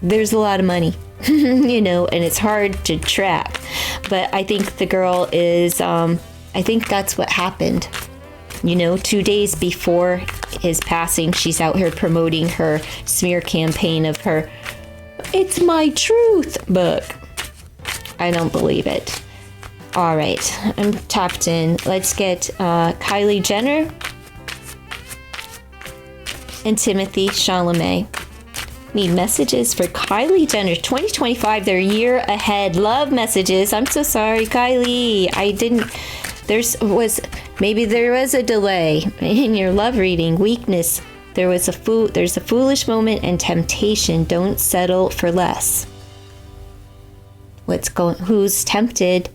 there's a lot of money. And it's hard to track. But I think the girl is, I think that's what happened. 2 days before his passing, she's out here promoting her smear campaign of her It's My Truth book. I don't believe it. All right, I'm tapped in. Let's get Kylie Jenner and Timothee Chalamet. Need messages for Kylie Jenner 2025, their year ahead. Love messages. I'm so sorry, Kylie. Maybe there was a delay in your love reading. Weakness. There's a foolish moment and temptation. Don't settle for less. Who's tempted?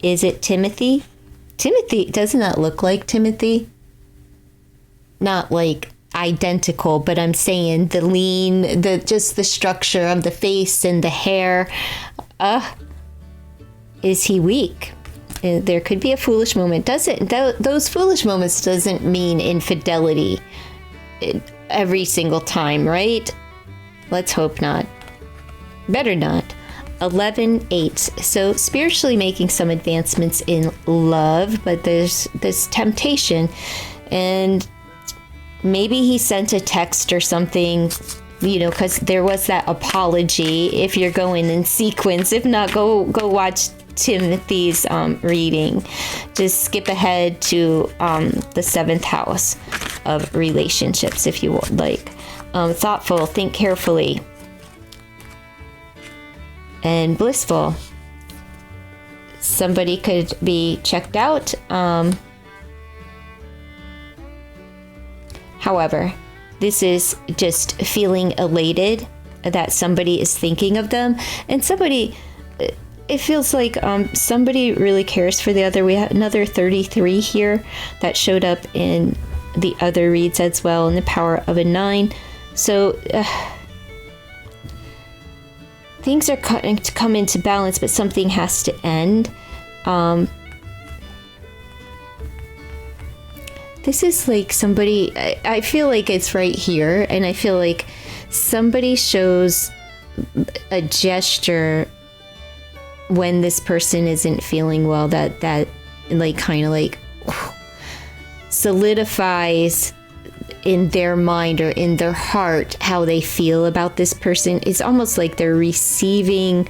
Is it Timothy? Timothy, doesn't that look like Timothy? Not like identical, but I'm saying the lean, just the structure of the face and the hair. Is he weak? There could be a foolish moment. Those foolish moments doesn't mean infidelity every single time, right? Let's hope not. Better not. 11:8. So spiritually making some advancements in love, but there's this temptation, and maybe he sent a text or something, because there was that apology. If you're going in sequence, if not, go watch Timothy's reading. Just skip ahead to the 7th house of relationships if you would like. Thoughtful, think carefully, and blissful. Somebody could be checked out. However, this is just feeling elated that somebody is thinking of them, and it feels like somebody really cares for the other. We have another 33 here that showed up in the other reads as well, in the power of a 9. So things are going to come into balance, but something has to end. This is like somebody, I feel like it's right here, and I feel like somebody shows a gesture when this person isn't feeling well, that like kind of like solidifies in their mind or in their heart how they feel about this person. It's almost like they're receiving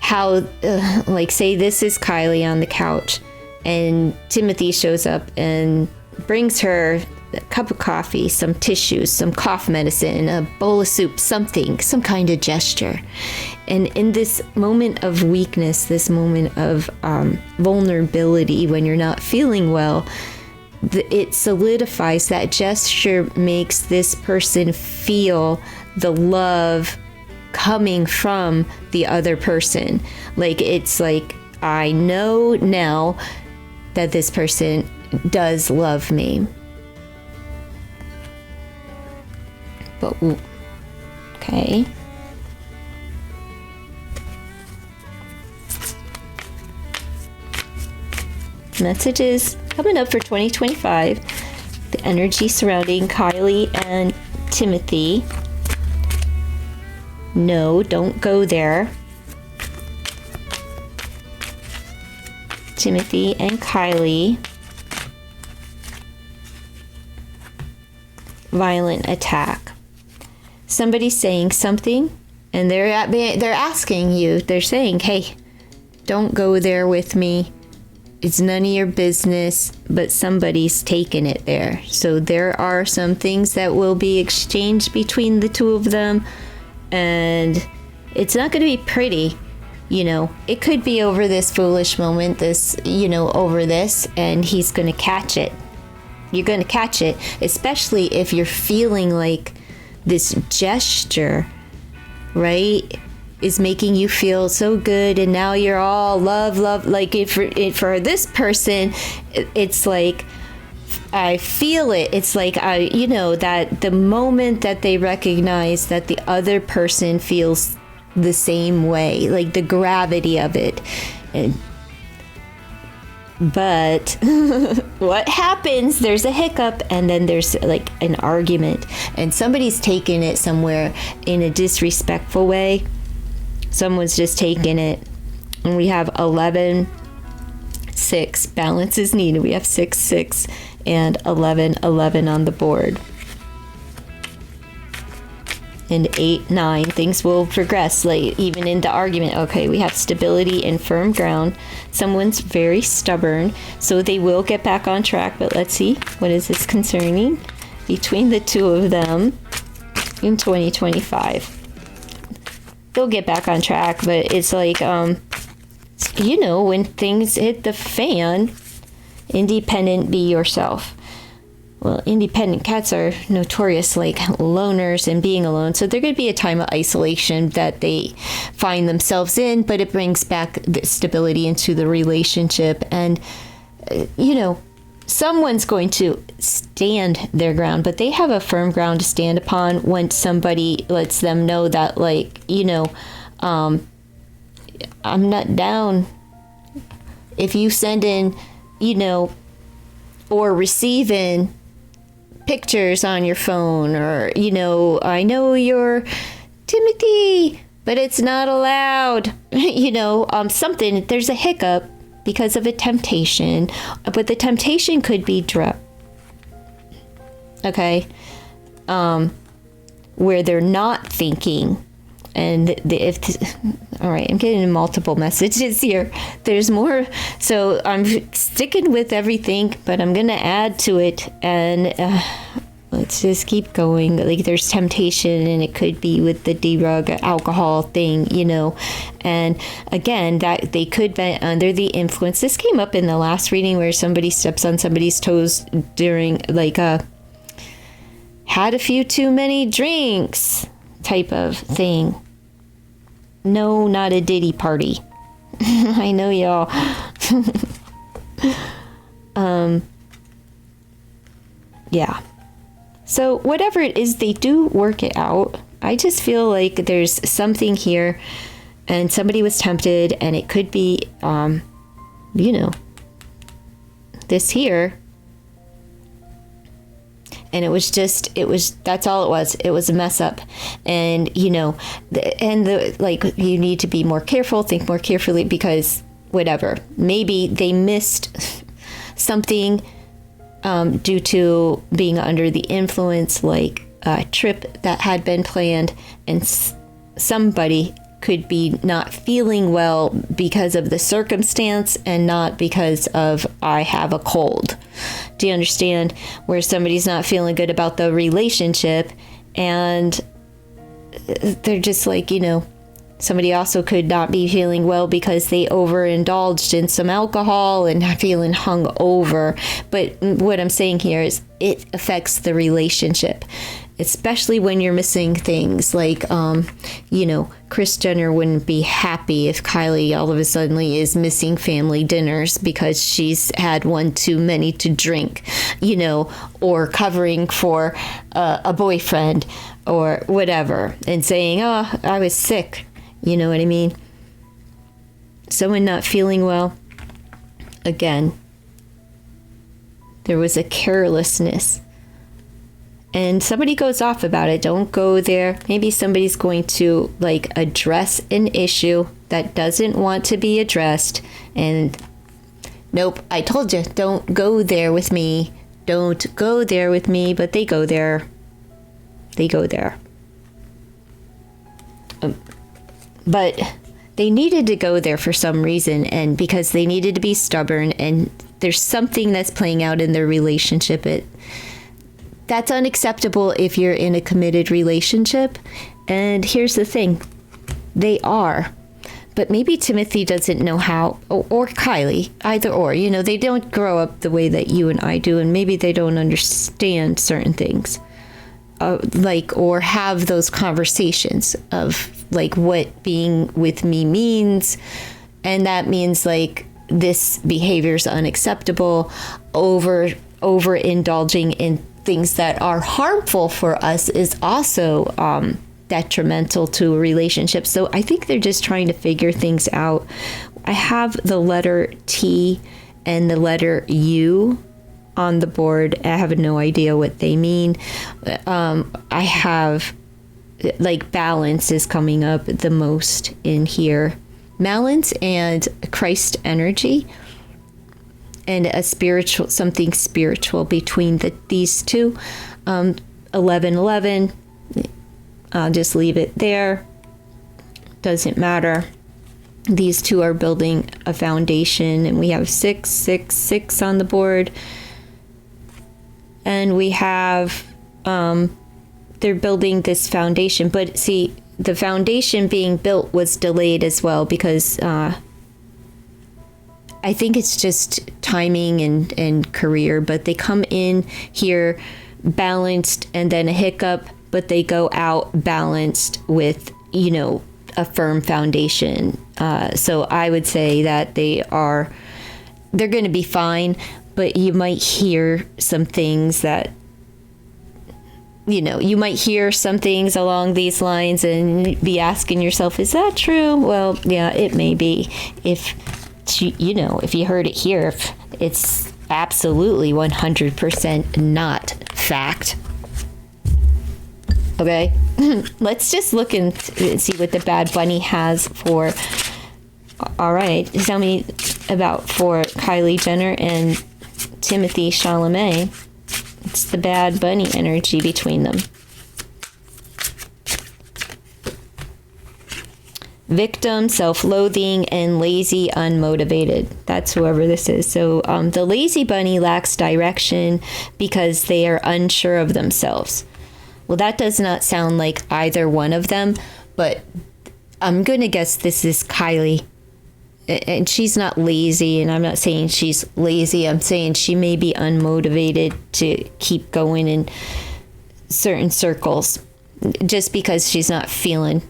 how, like, say this is Kylie on the couch, and Timothy shows up and brings her a cup of coffee, some tissues, some cough medicine, a bowl of soup, something, some kind of gesture. And in this moment of weakness, this moment of vulnerability, when you're not feeling well, it solidifies. That gesture makes this person feel the love coming from the other person. Like, it's like, I know now that this person does love me. But, okay. Messages coming up for 2025. The energy surrounding Kylie and Timothy. No, don't go there. Timothy and Kylie. Violent attack. Somebody's saying something, and they're asking you. They're saying, "Hey, don't go there with me. It's none of your business," but somebody's taken it there. So there are some things that will be exchanged between the two of them, and it's not going to be pretty. It could be over this foolish moment, over this, and he's going to catch it. You're going to catch it, especially if you're feeling like this gesture, right, is making you feel so good, and now you're all love. Like, for this person, it's like, I feel it. It's like, that the moment that they recognize that the other person feels the same way, like the gravity of it. But what happens? There's a hiccup, and then there's like an argument, and somebody's taking it somewhere in a disrespectful way. Someone's just taking it. And we have 11-6. Balance is needed. We have 6-6 and 11-11 on the board. And 8-9. Things will progress, like even in the argument. Okay, we have stability and firm ground. Someone's very stubborn, so they will get back on track. But let's see, what is this concerning between the two of them in 2025? They'll get back on track, but it's like, when things hit the fan, independent, be yourself. Well, independent cats are notorious like loners and being alone. So there could be a time of isolation that they find themselves in, but it brings back the stability into the relationship. And, someone's going to stand their ground, but they have a firm ground to stand upon when somebody lets them know that, like, I'm not down if you send in, or receive in pictures on your phone, or, I know you're Timothy, but it's not allowed, something, there's a hiccup because of a temptation, but the temptation could be okay, where they're not thinking. And all right, I'm getting multiple messages here. There's more. So I'm sticking with everything, but I'm going to add to it. And let's just keep going. Like, there's temptation, and it could be with the drug alcohol thing, And again, that they could be under the influence. This came up in the last reading where somebody steps on somebody's toes during, like, had a few too many drinks type of thing. No, not a Diddy party. I know y'all. Yeah. So whatever it is, they do work it out. I just feel like there's something here, and somebody was tempted, and it could be, this here. And that's all it was. It was a mess up. And, you need to be more careful, think more carefully, because whatever, maybe they missed something due to being under the influence, like a trip that had been planned, and somebody could be not feeling well because of the circumstance and not because of I have a cold. Do you understand? Where somebody's not feeling good about the relationship, and they're just like, somebody also could not be feeling well because they overindulged in some alcohol and feeling hung over. But what I'm saying here is it affects the relationship, especially when you're missing things like, Kris Jenner wouldn't be happy if Kylie all of a sudden is missing family dinners because she's had one too many to drink, or covering for a boyfriend or whatever, and saying, oh, I was sick. You know what I mean? Someone not feeling well. Again, there was a carelessness. And somebody goes off about it. Don't go there. Maybe somebody's going to address an issue that doesn't want to be addressed. And nope, I told you, don't go there with me. Don't go there with me. But they go there. They go there. But they needed to go there for some reason, and because they needed to be stubborn, and there's something that's playing out in their relationship. That's unacceptable if you're in a committed relationship. And here's the thing, they are. But maybe Timothy doesn't know how, or Kylie, either or. They don't grow up the way that you and I do, and maybe they don't understand certain things. Or have those conversations of what being with me means. And that means this behavior is unacceptable. Overindulging in things that are harmful for us is also detrimental to a relationship. So I think they're just trying to figure things out. I have the letter T and the letter U on the board. I have no idea what they mean. I have balance is coming up the most in here. Balance and Christ energy, and a spiritual, something spiritual between these two. 11:11. I'll just leave it there. Doesn't matter. These two are building a foundation, and we have 666 on the board. And we have, they're building this foundation. But see, the foundation being built was delayed as well because I think it's just timing and career. But they come in here balanced and then a hiccup, but they go out balanced with, a firm foundation. So I would say that they're going to be fine. but you might hear some things that, you might hear some things along these lines and be asking yourself, is that true? Well, yeah, it may be. If you heard it here, it's absolutely 100% not fact. Okay, let's just look and see what the Bad Bunny has for. All right, tell me about for Kylie Jenner and Timothee Chalamet. It's the Bad Bunny energy between them. Victim, self-loathing, and lazy, unmotivated. That's whoever this is. So the lazy bunny lacks direction because they are unsure of themselves. Well, that does not sound like either one of them, but I'm going to guess this is Kylie. And she's not lazy, and I'm not saying she's lazy. I'm saying she may be unmotivated to keep going in certain circles just because she's not feeling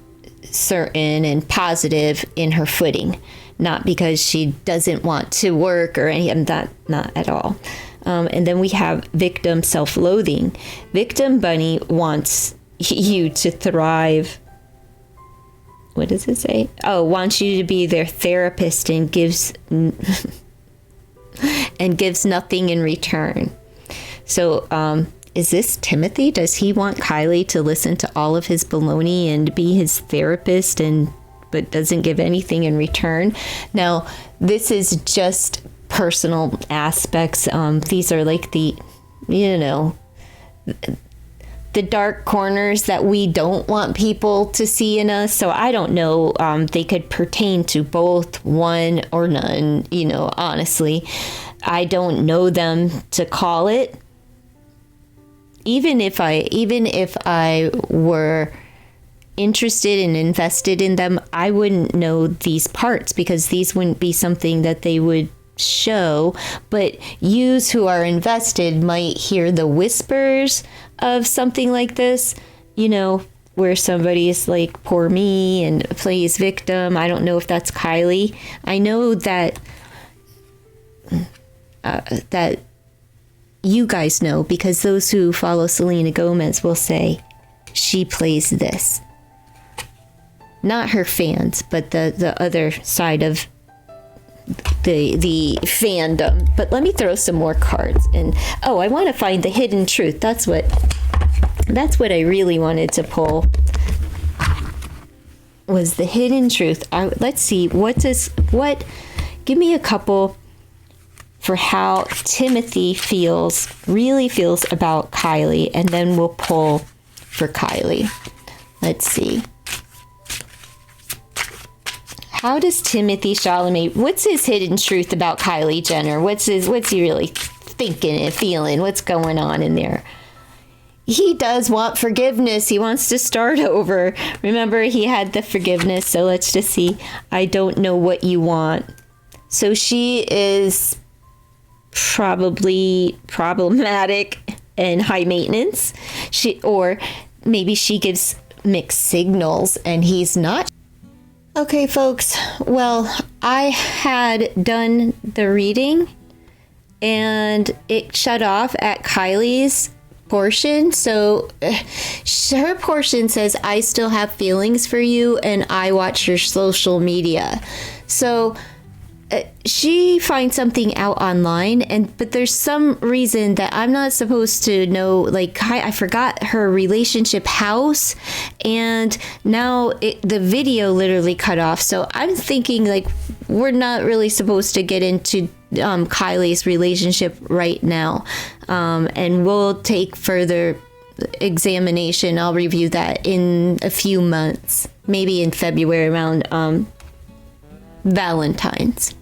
certain and positive in her footing, not because she doesn't want to work or anything. Not at all. And then we have victim, self-loathing. Victim bunny wants you to thrive. What does it say? Oh, wants you to be their therapist and gives nothing in return. So, is this Timothy? Does he want Kylie to listen to all of his baloney and be his therapist but doesn't give anything in return? Now, this is just personal aspects. These are like the dark corners that we don't want people to see in us. So I don't know. They could pertain to both, one or none. Honestly, I don't know them to call it. Even if I were interested and invested in them, I wouldn't know these parts because these wouldn't be something that they would show. But yous who are invested might hear the whispers of something like this, where somebody is like, poor me, and plays victim. I don't know if that's Kylie. I know that that you guys know, because those who follow Selena Gomez will say she plays this. Not her fans, but the other side of the fandom. But let me throw some more cards. And I want to find the hidden truth. That's what I really wanted to pull, was the hidden truth. Let's see, give me a couple for how Timothy really feels about Kylie, and then we'll pull for Kylie. Let's see. How does Timothee Chalamet, what's his hidden truth about Kylie Jenner? What's he really thinking and feeling? What's going on in there? He does want forgiveness. He wants to start over. Remember, he had the forgiveness. So let's just see. I don't know what you want. So she is probably problematic and high maintenance. Or maybe she gives mixed signals and he's not. Okay, folks. Well, I had done the reading and it shut off at Kylie's portion. So her portion says, I still have feelings for you and I watch your social media. So she finds something out online, but there's some reason that I'm not supposed to know. Like, I forgot her relationship house, and now the video literally cut off. So I'm thinking, like, we're not really supposed to get into Kylie's relationship right now, and we'll take further examination. I'll review that in a few months, maybe in February around Valentine's.